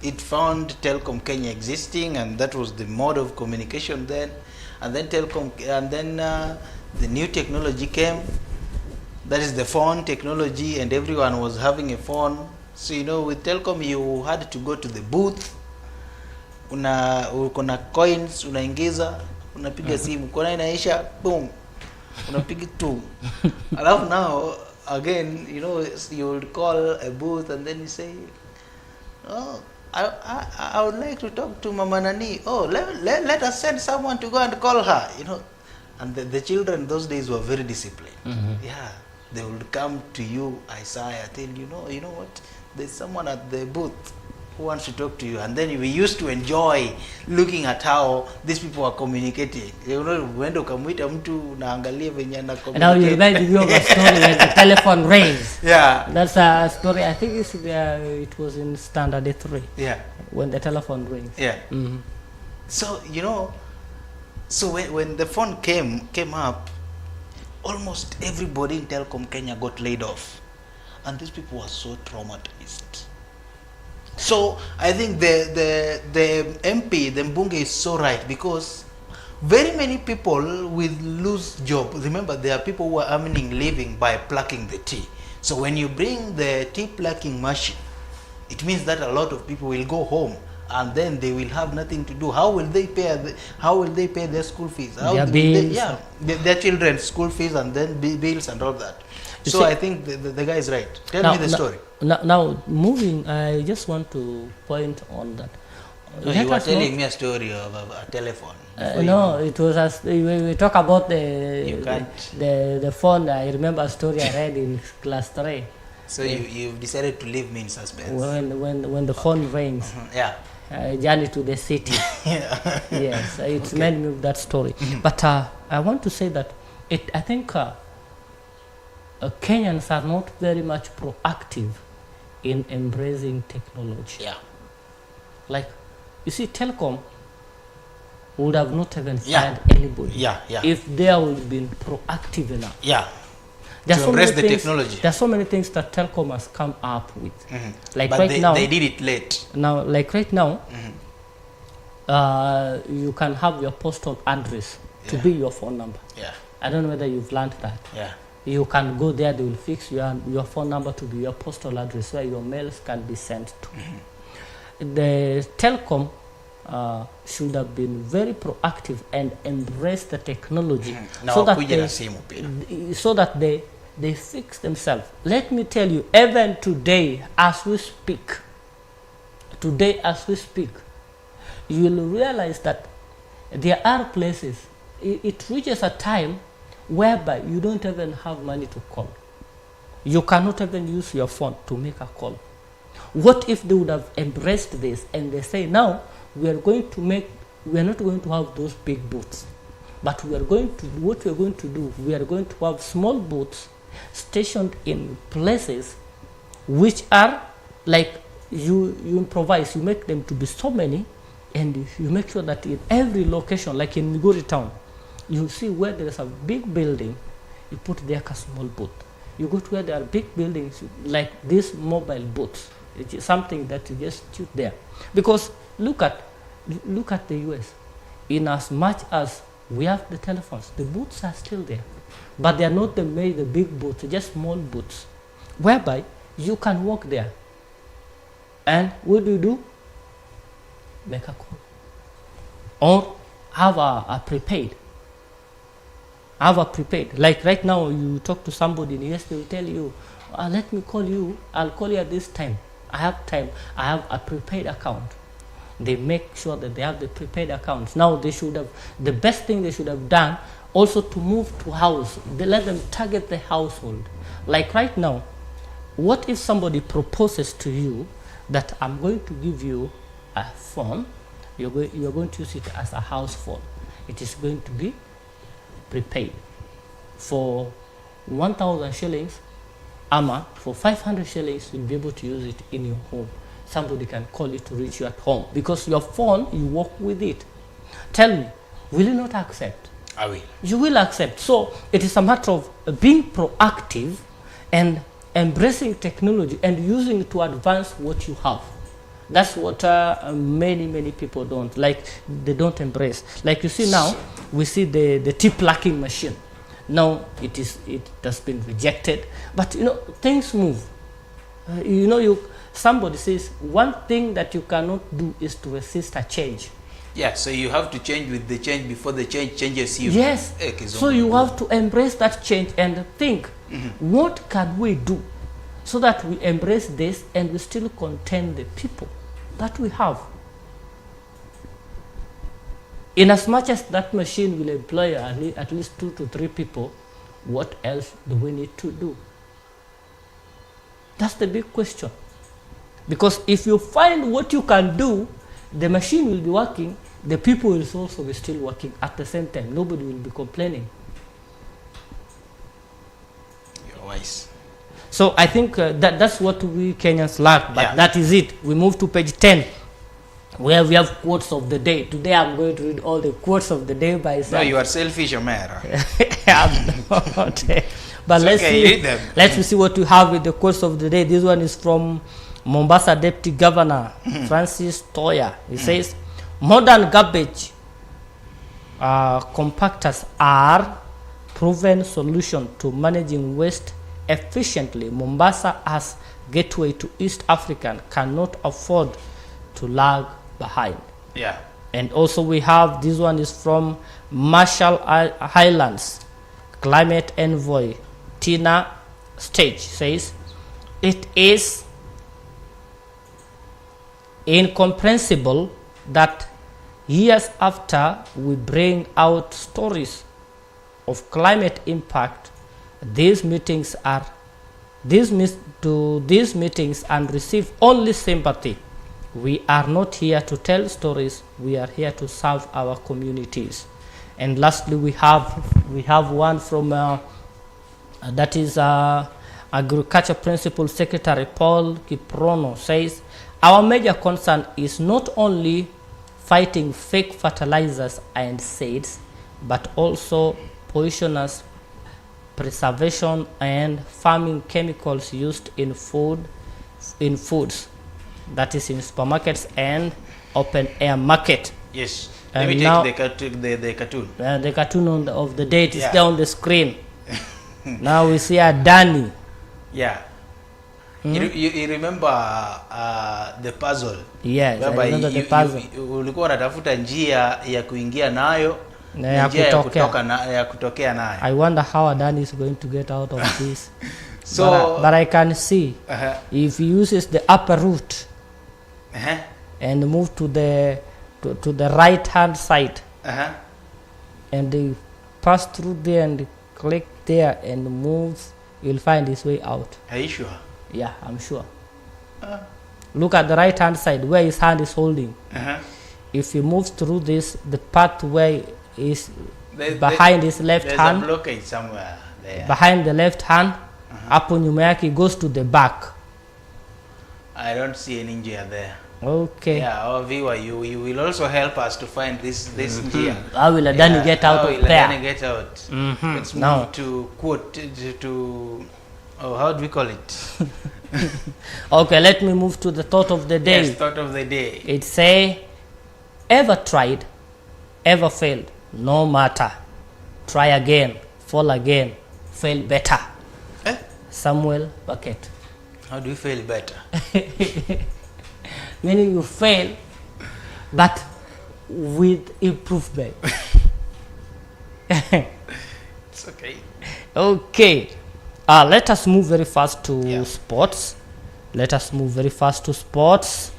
It found Telkom Kenya existing, and that was the mode of communication then. And then the new technology came. That is the phone technology, and everyone was having a phone. So you know, with Telkom you had to go to the booth. Kuna coins unaingiza, unapiga simu, kuna inaisha, boom, unapiga tu. Alafu now again, you know, you would call a booth and then you say, oh, I would like to talk to Mama Nani. Oh, let us send someone to go and call her. You know, and the children those days were very disciplined. Yeah, they would come to you, Isaiah, tell you know what, there's someone at the booth who wants to talk to you. And then we used to enjoy looking at how these people are communicating. You know, when ukamwita mtu naangalia venye ana communicate. Now you remind me of a story when the telephone rings. Yeah. That's a story. I think it was in Standard 3. Yeah. When the telephone rings. Yeah. So you know, so when the phone came up, almost everybody in Telkom Kenya got laid off, and these people were so traumatized. So I think the MP, the Mbunge, is so right, because very many people will lose job. Remember, there are people who are earning living by plucking the tea. So when you bring the tea plucking machine, it means that a lot of people will go home, and then they will have nothing to do. How will they pay their school fees? Their bills. Their children's school fees, and then bills and all that. So see, I think the guy is right. Tell me the story. Now, moving, I just want to point on that. No, you were telling me a story of a telephone. No, it was we talk about the phone. I remember a story I read in class 3. So you've decided to leave me in suspense. When the phone rings. Yeah. Journey to the city. Yes, it made me of that story. But I want to say that I think Kenyans are not very much proactive in embracing technology. Yeah. Like, you see, Telkom, would have not even Yeah. fired anybody. Yeah, yeah. If they would have been proactive enough. Yeah. There are To so embrace many the things, technology. there are so many things that Telcom has come up with. Like But right now, they did it late. You can have your postal address to Yeah. be your phone number. Yeah. I don't know whether you've learned that. Yeah. You can go there, they will fix your phone number to be your postal address where your mails can be sent to. The Telcom should have been very proactive and embrace the technology so that they fix themselves. Let me tell you, even today as we speak, you will realize that there are places, it reaches a time whereby you don't even have money to call. You cannot even use your phone to make a call. What if they would have embraced this and they say, now we are not going to have those big booths, but we are going to have small booths stationed in places which are like you improvise, you make them to be so many, and you make sure that in every location, like in Migori town, you see where there is a big building, you put there a small booth. You go to where there are big buildings, like these mobile booths. It is something that you just shoot there. Because look at the US. In as much as we have the telephones, the booths are still there. But they are not the big booths, just small booths, whereby you can walk there. And what do? Make a call. Or have a prepaid. Have a prepaid. Like right now, you talk to somebody in the US, they will tell you, let me call you, I'll call you at this time. I have time. I have a prepaid account. They make sure that they have the prepaid accounts. Now the best thing they should have done also to move to house. They let them target the household. Like right now, what if somebody proposes to you that I'm going to give you a phone, you're going to use it as a house phone. It is going to be prepaid. For 1,000 shillings, for 500 shillings, you'll be able to use it in your home. Somebody can call you to reach you at home because your phone, you walk with it. Tell me, will you not accept? I will. You will accept. So it is a matter of being proactive and embracing technology and using it to advance what you have. That's what many people don't like. They don't embrace. Like you see now, we see the tip lacking machine. Now it has been rejected, but things move. Somebody says one thing that you cannot do is to resist a change. Yeah, so you have to change with the change before the change changes you. Yes. So you have to embrace that change and think, what can we do so that we embrace this and we still contain the people that we have? In as much as that machine will employ at least 2 to 3 people, what else do we need to do? That's the big question. Because if you find what you can do, the machine will be working, the people will also be still working at the same time. Nobody will be complaining. You're wise. So I think that's what we Kenyans lack, but Yeah. that is it. We move to page 10, where we have quotes of the day. Today I'm going to read all the quotes of the day by No, Sam. you are selfish, Omera. I'm not. But It's okay, read them. let's see what we have with the quotes of the day. This one is from Mombasa Deputy Governor Francis Toya. He says, modern garbage compactors are proven solution to managing waste efficiently. Mombasa, as gateway to East Africa, cannot afford to lag behind. Yeah. And also we have, this one is from Marshall Highlands Climate Envoy Tina Stage, says, it is incomprehensible that years after we bring out stories of climate impact, these meetings and receive only sympathy. We are not here to tell stories, we are here to serve our communities. And lastly, we have one from that is Agriculture Principal Secretary Paul Kiprono, says, our major concern is not only fighting fake fertilizers and seeds, but also poisonous preservation and farming chemicals used in foods, that is in supermarkets and open air market. Yes. And Let me now- take the cartoon. The cartoon of the date is Yeah. there on the screen. Now we see Adani. Yeah. You remember the puzzle? Yes, I Whereby remember the puzzle. ulikuwa unatafuta njia ya kuingia nayo Na na ya njia ya kutokea. ya kutokea nayo. I wonder how Adani is going to get out of this. So but I can see uh-huh. if he uses the upper route Uh-huh. and move to the right hand side Uh-huh. and they pass through there and click there and moves, you'll find his way out. Are you sure? Yeah, I'm sure. Look at the right hand side where his hand is holding. Uh-huh. If he moves through this, the pathway is There- behind his left There's hand. a blockage somewhere there. Behind the left hand, hapo nyuma yake goes to the back. I don't see any njia there. Okay. Yeah, our viewer, you will also help us to find this njia. How will Adani get out how of will there? Adani get out? Let's move Now. to quote to oh, how do we call it? Okay, let me move to the thought of the day. Yes, thought of the day. It say, ever tried, ever failed, no matter. Try again, fall again, fail better. Eh? Samuel Bucket. How do you feel better? Meaning you fail, but with improvement. It's okay. Okay. Let us move very fast to Yeah. sports. Let us move very fast to sports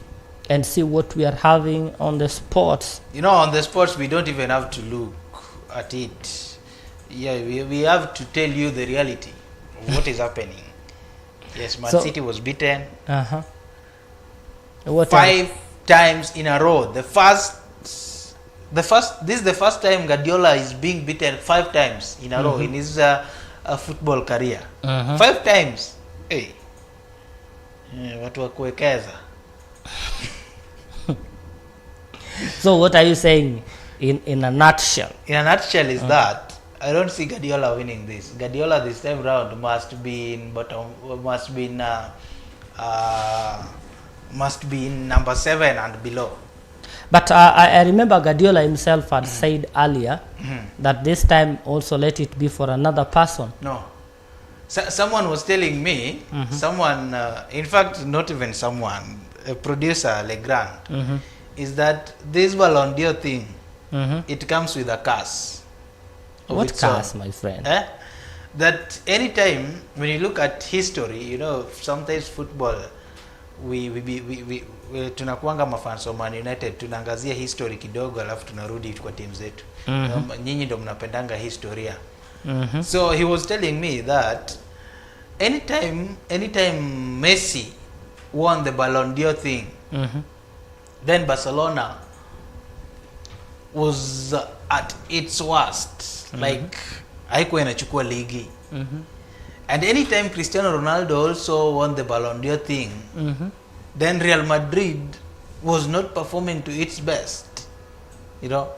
and see what we are having on the sports. You know, on the sports, we don't even have to look at it. Yeah, we have to tell you the reality of what is happening. Yes, Man So- City was beaten Uh-huh. What 5 times in a row. This is the first time Guardiola is being beaten 5 times in a row in his football career. 5 times. Hey. Watu wa kuwekeza. So what are you saying in a nutshell? In a nutshell is that I don't see Guardiola winning this. Guardiola this time round must be in number 7 and below. But I remember Guardiola himself had said earlier that this time also let it be for another person. No. Someone was telling me, someone, in fact, not even someone, a producer, Legrand, is that this Ballon d'Or thing, it comes with a curse. of What its own. curse, my friend? That anytime when you look at history, you know, sometimes football, we tunakuanga mafans wa Man United, tunaangazia history kidogo alafu tunarudi kwa team zetu. Nyinyi ndo mnapendanga historia. So he was telling me that anytime Messi won the Ballon d'Or thing, then Barcelona was at its worst. Like haikuwa inachukua ligi. And anytime Cristiano Ronaldo also won the Ballon d'Or thing, then Real Madrid was not performing to its best. You know,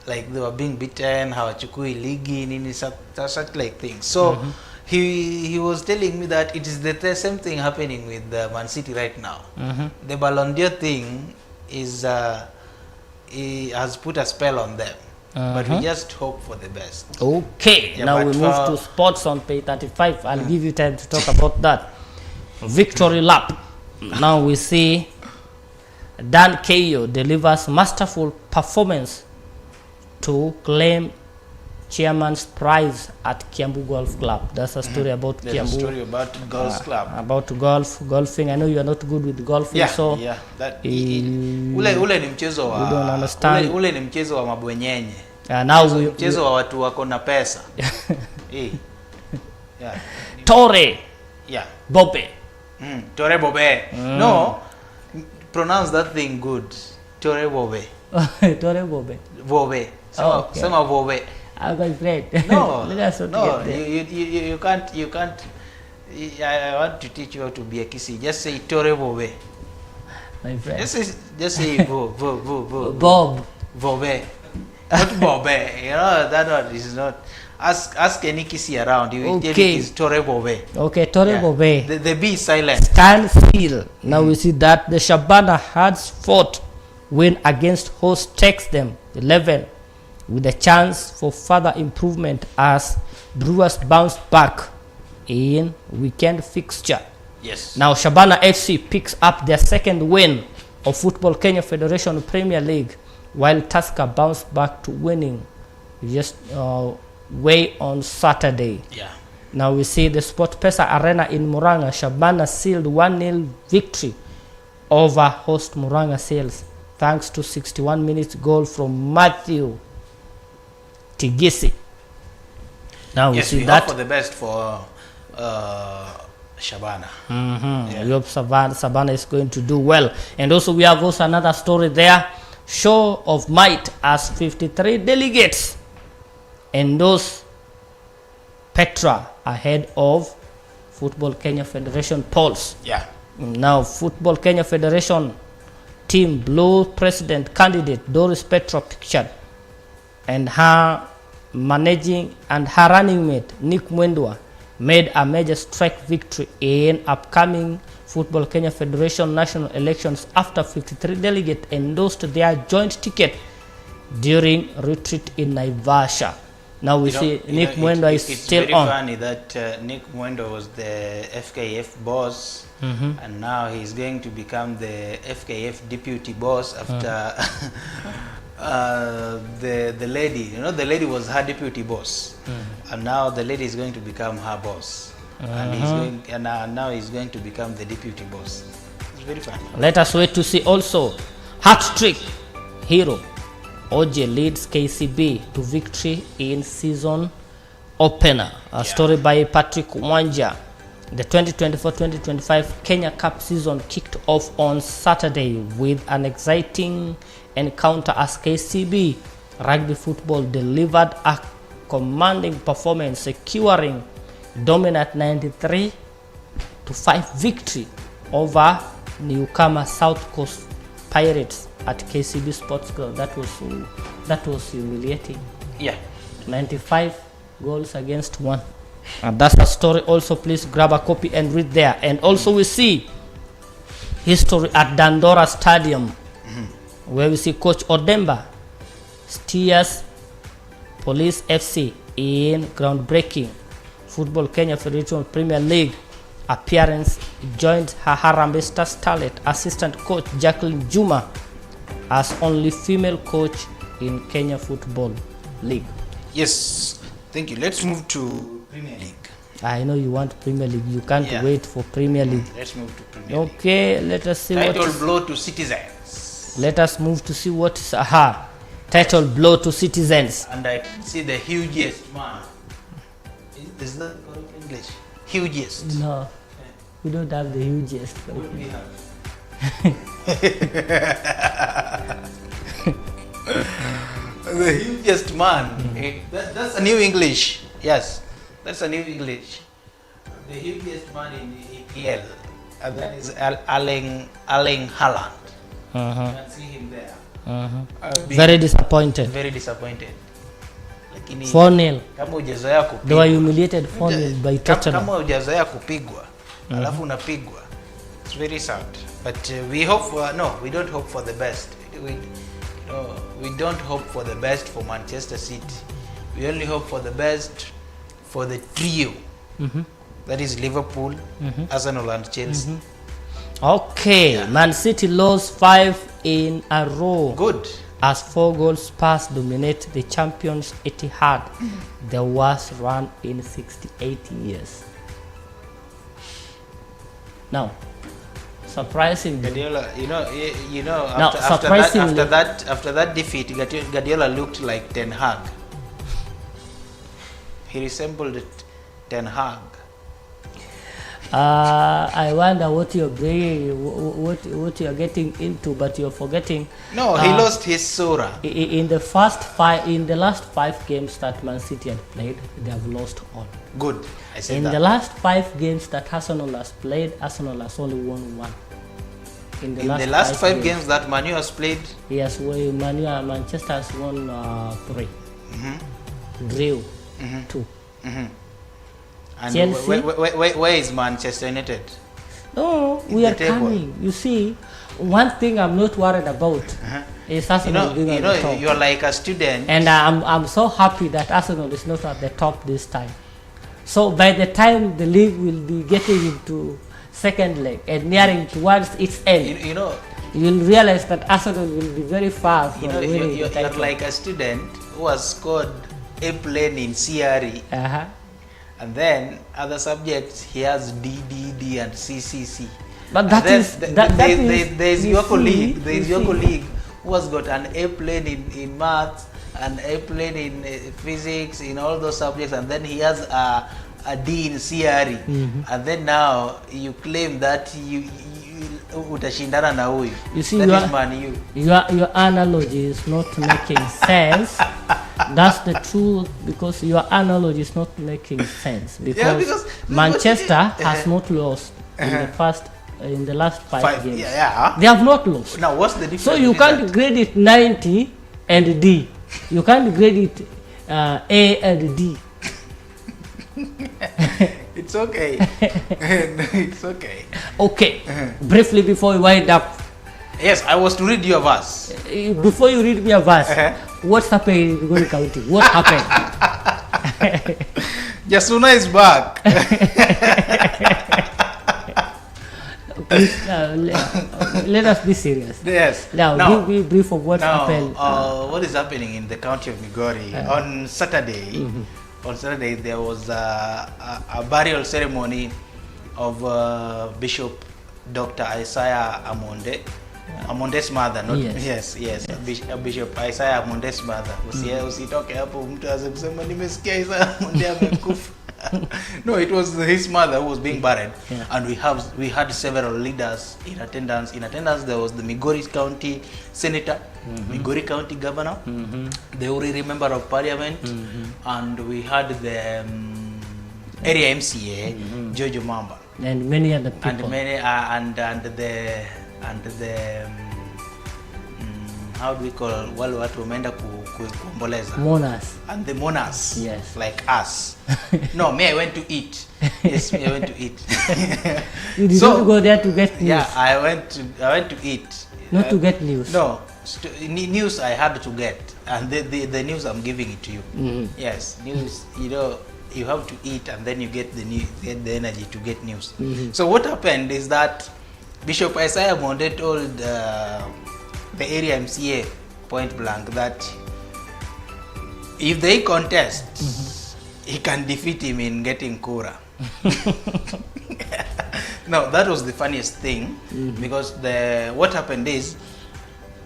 like they were being beaten, hawachukui ligi, nini, such like things. So he was telling me that it is the same thing happening with Man City right now. The Ballon d'Or thing is has put a spell on them. But we just hope for the best. Okay, Yeah, now but we move to sports on page 35. I'll give you time to talk about that. Victory lap. Now we see Dan Keyo delivers masterful performance to claim chairman's prize at Kiambu Golf Club. That's a story about There's a Kiambu. story about Golf Club. About golfing. I know you are not good with golfing, Yeah, so yeah. That, you ule ni mchezo wa don't understand. ule ni mchezo wa mabwenyenye. now Mchezo wa watu wako na pesa. Yeah. Tore Yeah. Bobe. Tore Bobe. No, pronounce that thing good. Tore Bobe. Tore Bobe. Bobe. Okay. Sema Bobe. I'm afraid. No, Let us not no, get there. you can't. I want to teach you how to be a kisi. Just say Tore Bobe. my friend. Just say Bob. Bob. Bobe. Not Bobe. You know, that one is not. Ask any Kisi around. He will tell you it's Tore Bobe. Okay, Tore Bobe. The B is silent. Stand still. Now we see that the Shabana Hearts fought win against host takes them 11 with a chance for further improvement as Brewers bounced back in weekend fixture. Yes. Now Shabana FC picks up their second win of Football Kenya Federation Premier League, while Tusker bounced back to winning just way on Saturday. Yeah. Now we see the SportPesa Arena in Muranga. Shabana sealed 1-0 victory over host Muranga Seals thanks to 61 minutes goal from Matthew Tigisi. Now we see that. Hope for the best for Shabana. We hope Shabana is going to do well. And also we have also another story there. Show of might as 53 delegates endorse Petra ahead of Football Kenya Federation polls. Yeah. Now Football Kenya Federation team Blue president candidate Doris Petra pictured and her managing and her running mate Nick Mwendwa made a major strike victory in upcoming Football Kenya Federation national elections after 53 delegates endorsed their joint ticket during retreat in Naivasha. Now we see Nick Mwendwa is still on. It's very funny that Nick Mwendwa was the FKF boss, and now he's going to become the FKF deputy boss after the lady. You know, the lady was her deputy boss, and now the lady is going to become her boss, and he's going, and now he's going to become the deputy boss. It's very funny. Let us wait to see also hat-trick hero OJ leads KCB to victory in season opener. A story by Patrick Wanja. The 2024-2025 Kenya Cup season kicked off on Saturday with an exciting encounter as KCB Rugby Football delivered a commanding performance, securing dominant 93-5 victory over newcomer South Coast Pirates at KCB Sports Ground. That was humiliating. Yeah. 95 goals against 1. And that's the story. Also, please grab a copy and read there. And also we see history at Dandora Stadium, where we see Coach Odemba steers Police FC in groundbreaking Football Kenya Federation Premier League appearance. Joined her Harambee Stars starlet assistant coach Jacqueline Juma as only female coach in Kenya Football League. Yes, thank you. Let's move to Premier League. I know you want Premier League. You can't wait for Premier League. Let's move to Premier League. Okay, let us see Title what. blow to Citizens. Let us move to see what is title blow to Citizens. And I see the hugest man. Is that correct English? Hugest. No, we don't have the hugest. What do we have? The hugest man. That's a new English. Yes, that's a new English. The hugest man in EPL. And that is Erling Haaland. You can see him there. Very disappointed. Very disappointed. 4-0. Kama hujazoea They kupigwa. were humiliated 4-0 by Tottenham. Kama hujazoea kupigwa, alafu unapigwa. It's very sad. But we hope for we don't hope for the best. We don't hope for the best for Manchester City. We only hope for the best for the trio. That is Liverpool, Arsenal and Chelsea. Okay, Man City lost 5 in a row. Good. As 4 goals Spurs dominate the champions Etihad, the worst run in 68 years. Now, surprisingly, Guardiola, you know, Now, after that defeat, Guardiola looked like Ten Hag. He resembled Ten Hag. I wonder what you're bringing, what you're getting into, but you're forgetting. No, he lost his Sora. In the last 5 games that Man City had played, they have lost all. Good. I said In that. the last 5 games that Arsenal has played, Arsenal has only won 1. in the In last, the last five games that Manu has played, yes, where Manchester has won 3, drew 2. and Chelsea? where is Manchester United? No, In we the are table. coming. You see, one thing I'm not worried about is Arsenal being at the top. You're like a student. And I'm so happy that Arsenal is not at the top this time. So by the time the league will be getting into second leg and nearing towards its end, you will realize that Arsenal will be very far from winning you're the title. like a student who has scored A plane in CRE, and then other subjects he has D, and CCC. But And there's your see, colleague who has got an A plane in maths, an A plane in physics, in all those subjects, and then he has a D in CRE. And then now you claim that you utashindana na huyu. You see, that is Man U. Your analogy is not making sense. That's the truth, because your analogy is not making sense. Because Manchester has not lost in the last five games. Yeah. They have not lost. Now what's the difference? So you can't grade it 90 and D. You can't grade it A and D. It's okay. It's okay. Okay. Briefly before we wind up. Yes, I was to read you a verse. Before you read me a verse, what's happening in Migori County? What happened? Jasuna is back. Please, let us be serious. Yes. Now, give me a brief of what happened. What is happening in the county of Migori? On Saturday, there was a burial ceremony of Bishop Dr. Isaiah Amonde. Amonde's mother, not yes. Bishop Isaiah Amonde's mother. Usitoke hapo mtu aze kusema nimesikia Isaiah Amonde amekufa. No, it was his mother who was being buried, and we had several leaders in attendance. In attendance, there was the Migori County Senator, Migori County Governor, the Uriri Member of Parliament, and we had the area MCA, Jojo Mamba, and many other people, and the how do we call wale watu wameenda kuomboleza, mourners, and the mourners, yes, like us. No, me, I went to eat. Yes, me, I went to eat. You did not go there to get news. Yeah, I went to eat. Not to get news. No, news I had to get, and the news I'm giving it to you. Yes, news. You have to eat, and then you get the energy to get news. So what happened is that Bishop Isaiah Monde told the area MCA point blank that if they contest, he can defeat him in getting kura. No, that was the funniest thing, because what happened is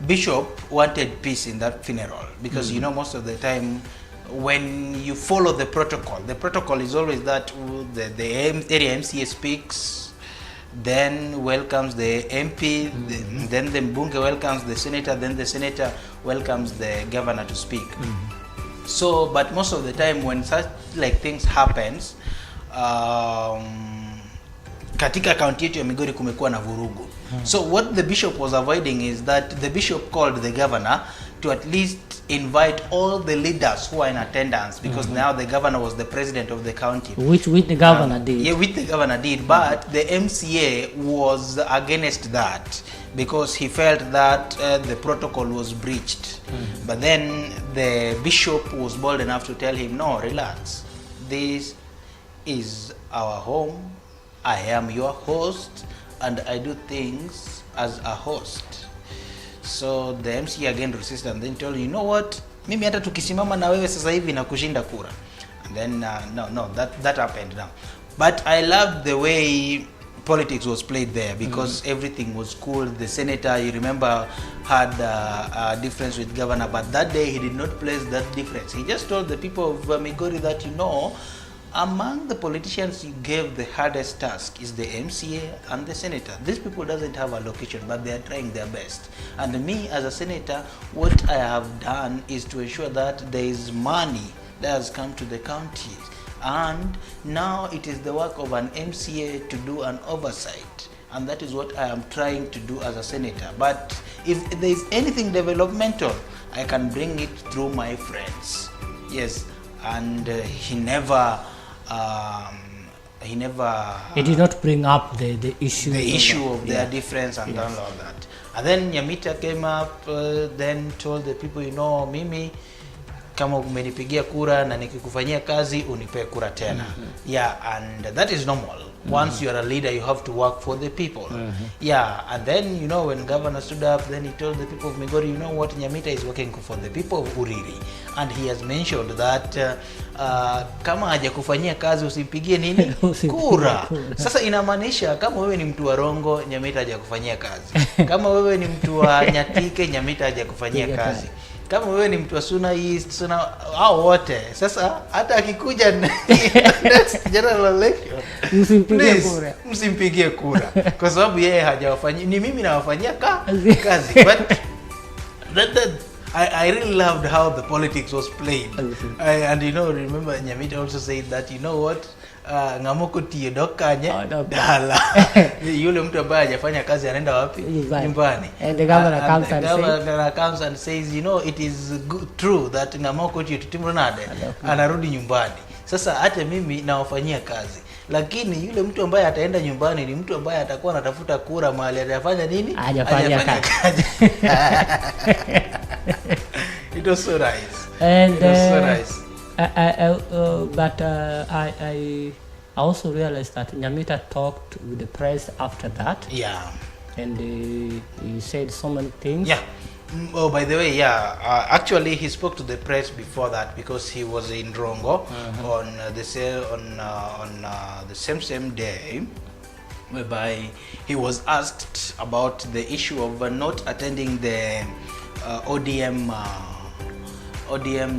Bishop wanted peace in that funeral, because most of the time when you follow the protocol is always that the area MCA speaks, then welcomes the MP, then the Mbunge welcomes the senator, then the senator welcomes the governor to speak. So, but most of the time when such things happens, katika kaunti yetu ya Migori kumekuwa na vurugu. So what the bishop was avoiding is that the bishop called the governor to at least invite all the leaders who are in attendance, because now the governor was the president of the county. Which the governor did. Yeah, which the governor did, but the MCA was against that because he felt that the protocol was breached. But then the bishop was bold enough to tell him, no, relax. This is our home. I am your host, and I do things as a host. So the MC again resisted, and then told you know what, mimi hata tukisimama na wewe sasa hivi na kushinda kura. And then that happened now. But I loved the way politics was played there, because everything was cool. The senator, you remember, had a difference with governor, but that day he did not place that difference. He just told the people of Migori that, among the politicians you gave the hardest task is the MCA and the senator. These people doesn't have a location, but they are trying their best. And me as a senator, what I have done is to ensure that there is money that has come to the county. And now it is the work of an MCA to do an oversight and that is what I am trying to do as a senator. But if there is anything developmental, I can bring it through my friends. Yes, and he never. He did not bring up the issue. The issue of their difference and all that. And then Nyamita came up, then told the people, you know, mimi kama umenipigia kura na nikikufanyia kazi unipe kura tena. Yeah, and that is normal. Once you are a leader, you have to work for the people. Yeah, and then, you know, when governor stood up, then he told the people of Migori, you know what, Nyamita is working for the people of Uriri. And he has mentioned that kama hajakufanyia kazi usipigie nini? Kura. Sasa inamaanisha kama wewe ni mtu wa Rongo, Nyamita hajakufanyia kazi. Kama wewe ni mtu wa Nyatike, Nyamita hajakufanyia kazi. Kama wewe ni mtu wa Suna East, Suna hao wote. Sasa hata akikuja next general election, msimpigie kura. Kwa sababu yeye hajawafanyia, ni mimi nawafanyia kazi. But I really loved how the politics was played. And you know, remember Nyamita also said that, you know what, ngamoko tiye dokanye dala. Yule mtu ambaye hajafanya kazi anaenda wapi? Nyumbani. And the governor comes and says, you know, it is true that ngamoko tiye tutimronade anarudi nyumbani. Sasa hata mimi nawafanyia kazi. Lakini yule mtu ambaye ataenda nyumbani ni mtu ambaye atakuwa anatafuta kura mahali atafanya nini? Hajafanya kazi. It was so nice. And it was so nice. But I also realized that Nyamita talked with the press after that. Yeah. And he said so many things. Yeah. Oh, by the way, yeah. Actually, he spoke to the press before that because he was in Rongo on the same day, whereby he was asked about the issue of not attending the ODM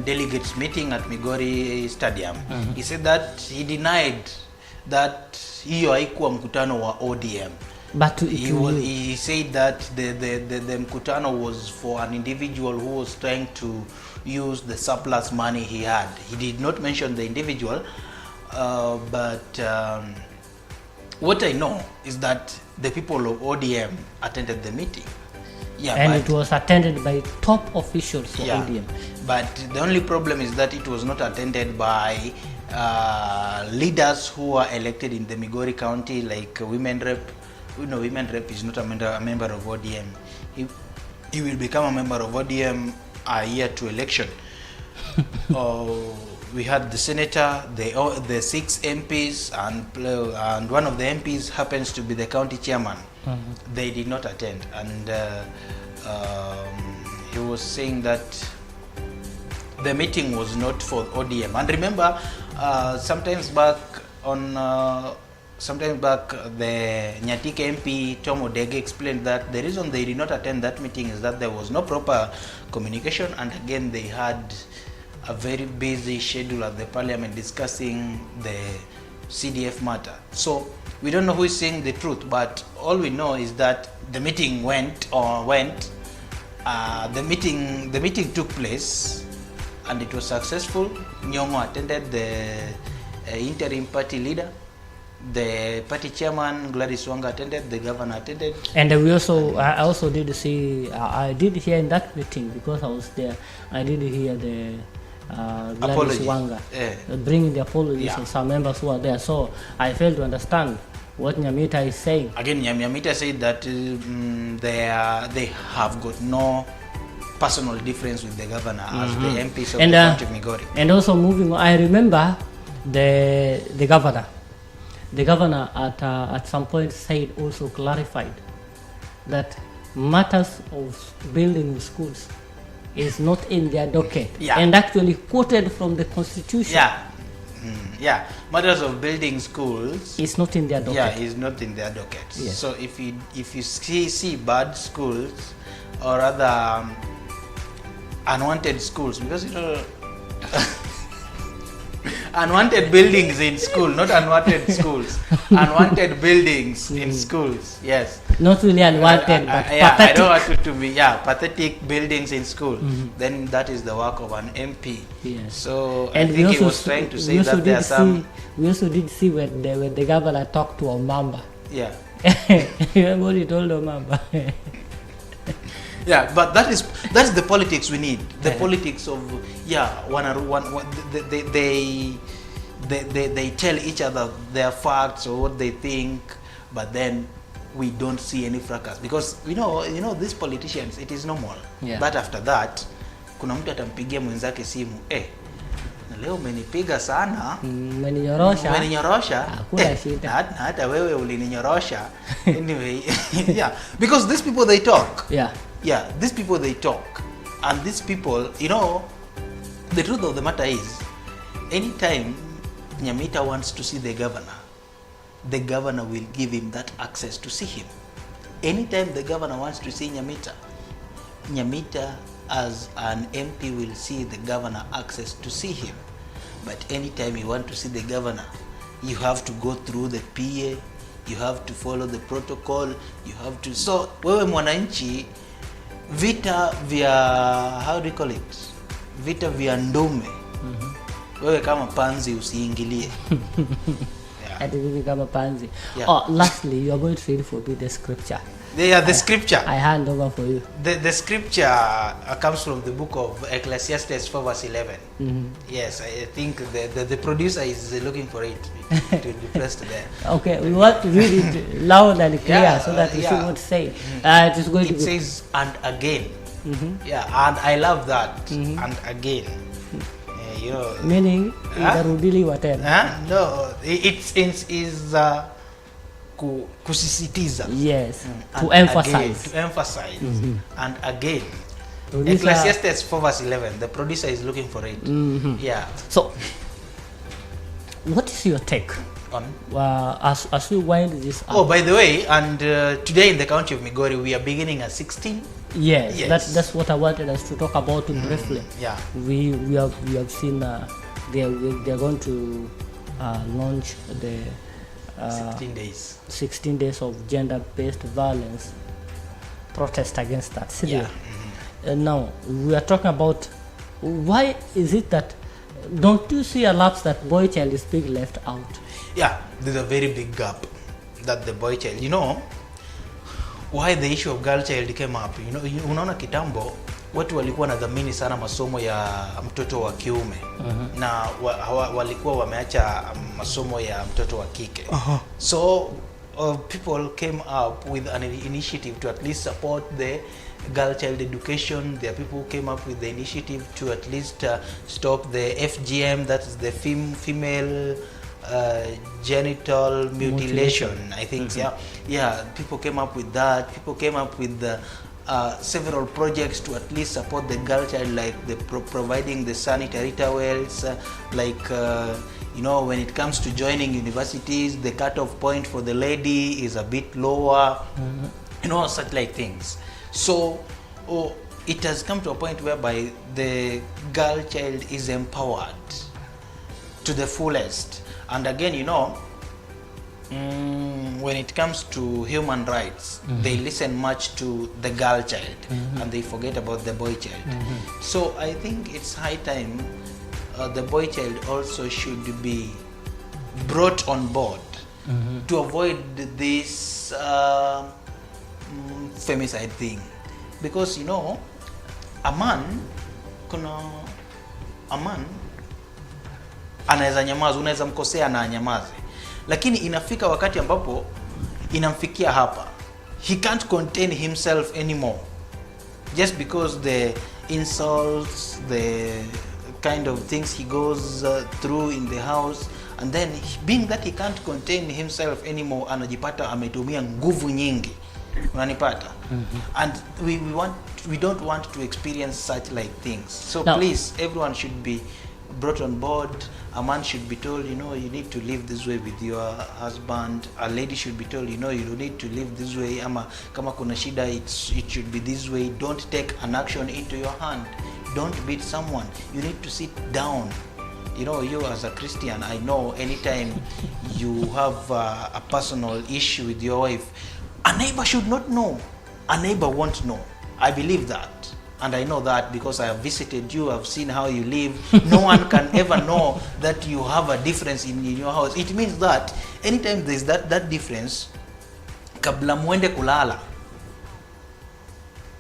delegates meeting at Migori Stadium. He said that he denied that hiyo haikuwa mkutano wa ODM. But he said that the mkutano was for an individual who was trying to use the surplus money he had. He did not mention the individual, but what I know is that the people of ODM attended the meeting. Yeah, and it was attended by top officials for ODM. But the only problem is that it was not attended by leaders who are elected in the Migori County, like women rep. You know, women rep is not a member of ODM. He will become a member of ODM a year to election. We had the senator, the 6 MPs, and one of the MPs happens to be the county chairman. They did not attend, and he was saying that the meeting was not for ODM. And remember, sometimes back, the Nyatike MP Tom Odege explained that the reason they did not attend that meeting is that there was no proper communication, and again they had a very busy schedule at the parliament discussing the CDF matter. So we don't know who is saying the truth, but all we know is that the meeting the meeting took place and it was successful. Nyongo attended, the interim party leader, the party chairman Gladys Wanga attended, the governor attended. And I also did see, I did hear in that meeting, because I was there, I did hear the Gladys Wanga bringing the apologies of some members who are there. So I failed to understand what Nyamita is saying. Again, Nyamita said that they have got no personal difference with the governor as the MPs of the county of Migori. And also moving on, I remember the governor. The governor at some point said, also clarified, that matters of building schools is not in their docket, and actually quoted from the constitution. Matters of building schools is not in their docket. Is not in their docket. Yes. So if you see bad schools or other unwanted schools, because you know unwanted buildings in school, not unwanted schools. Unwanted buildings in schools, yes. Not really unwanted, but pathetic. I don't want it to be, pathetic buildings in school. Then that is the work of an MP. Yes. So and I think he was trying to say that there are some... We also did see when the governor talked to Omamba. Remember what you told them, Mamba? Yeah, but that's the politics we need. The politics of they tell each other their facts or what they think, but then we don't see any fracas because these politicians, it is normal. Yeah. But after that, kuna mtu atampigia mwenzake simu, na leo umenipiga sana, umeninyorosha, hakuna shida. Hata wewe ulininyorosha. Anyway, yeah, because these people they talk. Yeah, these people they talk, and these people, the truth of the matter is, anytime Nyamita wants to see the governor will give him that access to see him. Anytime the governor wants to see Nyamita as an MP will see the governor access to see him. But anytime you want to see the governor, you have to go through the PA, you have to follow the protocol, you have to. So wewe mwananchi, vita vya, how do you call it, vita vya ndume, wewe kama panzi usiingilie. Ati mimi kama panzi. Lastly, you are going to read for me the scripture. The scripture. I hand over for you. The scripture comes from the book of Ecclesiastes 4 verse 11. Yes, I think the producer is looking for it to be pressed there. Okay, we want to read it loud and clear so that we see what to say. It is going to be. It says, and again. Yeah, and I love that. And again. Meaning, itarudili watena. No, it is kusisitiza. Yes, to emphasize. Again, to emphasize. And again. Ecclesiastes 4 verse 11. The producer is looking for it. Yeah. So, what is your take on as we wind this up? Oh, by the way, and today in the county of Migori, we are beginning at 16. Yes. That's what I wanted us to talk about briefly. Yeah. We have seen they are going to launch the 16 days of gender-based violence protest against that city. Now we are talking about why is it that don't you see a lapse that boy child is being left out? Yeah, there's a very big gap that the boy child, why the issue of girl child came up. Unaona kitambo watu walikuwa nadhamini sana masomo ya mtoto wa kiume na walikuwa wameacha masomo ya mtoto wa kike. So people came up with an initiative to at least support the girl child education. There are people who came up with the initiative to at least stop the FGM, that is the female genital mutilation. I think people came up with that. People came up with several projects to at least support the girl child, like providing the sanitary towels, when it comes to joining universities, the cutoff point for the lady is a bit lower, such like things. So it has come to a point whereby the girl child is empowered to the fullest. And again, when it comes to human rights, they listen much to the girl child and they forget about the boy child. So I think it's high time the boy child also should be brought on board to avoid this femicide thing. Because a man anaweza nyamaza, unaweza mkosea na anyamaze, lakini inafika wakati ambapo inamfikia hapa, he can't contain himself anymore just because the insults, the kind of things he goes through in the house, and then being that he can't contain himself anymore, anajipata ametumia nguvu nyingi, unanipata. And we don't want to experience such like things. So please, everyone should be brought on board. A man should be told, you need to live this way with your husband. A lady should be told, you need to live this way. Ama kama kuna shida, it should be this way. Don't take an action into your hand. Don't beat someone. You need to sit down. You as a Christian, I know anytime you have a personal issue with your wife, a neighbor should not know. A neighbor won't know. I believe that. And I know that because I have visited you, I've seen how you live. No one can ever know that you have a difference in your house. It means that anytime there's that difference, kabla muende kulala,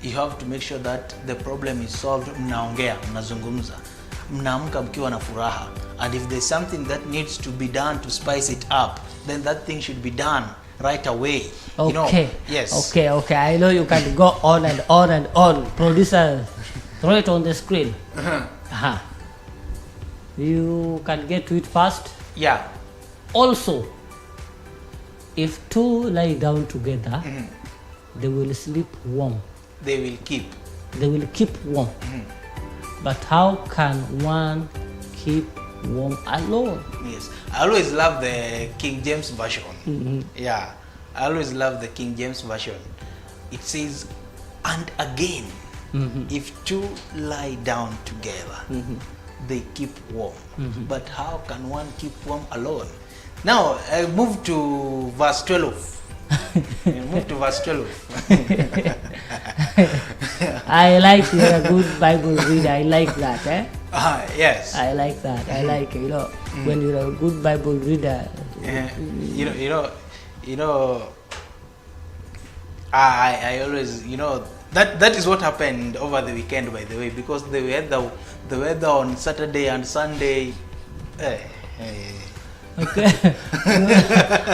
you have to make sure that the problem is solved. Mnaongea, mnazungumza, mnaamka mkiwa na furaha, and if there's something that needs to be done to spice it up, then that thing should be done right away. Okay. You know, yes. Okay. I know you can go on and on and on. Producer, throw it on the screen. You can get to it fast. Yeah. Also, if two lie down together, they will sleep warm. They will keep. They will keep warm. But how can one keep warm alone? Yes. I always love the King James version. Yeah. I always love the King James version. It says, and again, if two lie down together, they keep warm. But how can one keep warm alone? Now, I move to verse 12. Move to verse 12. I like you're a good Bible reader. I like that, eh? Yes. I like that. I like it. You know, when you're a good Bible reader. I always, that is what happened over the weekend, by the way, because the weather on Saturday and Sunday. Okay.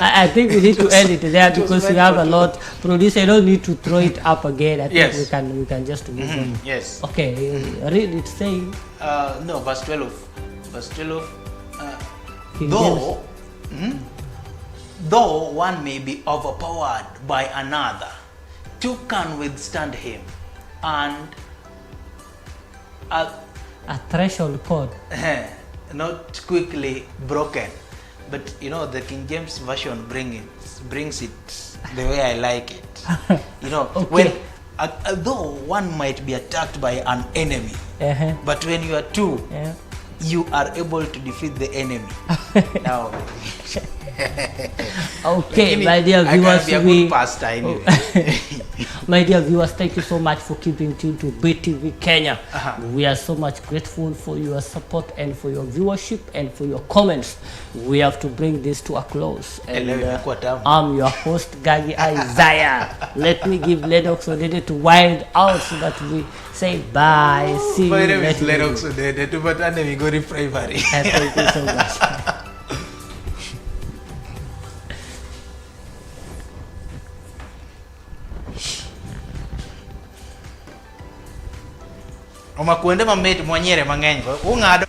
I think we need to end it there because we have a lot. Producer, I don't need to throw it up again. I think we can just move on. Yes. Okay, read it saying. No, verse 12. Verse 12. Though one may be overpowered by another, two can withstand him, and a threshold cord not quickly broken. But the King James version brings it the way I like it. Okay. When though one might be attacked by an enemy, but when you are two, you are able to defeat the enemy. Now, okay, my dear viewers, anyway. My dear viewers, thank you so much for keeping tuned to BTV Kenya. We are so much grateful for your support and for your viewership and for your comments. We have to bring this to a close. And I'm your host, Gagi Isaiah. Let me give Lennox Odede to wind out so that we say bye. See My you name is next Lennox week. Odede, but I'm going to primary. Thank you so much. Omakuende mameti mwanyere mang'eny. Ung'ado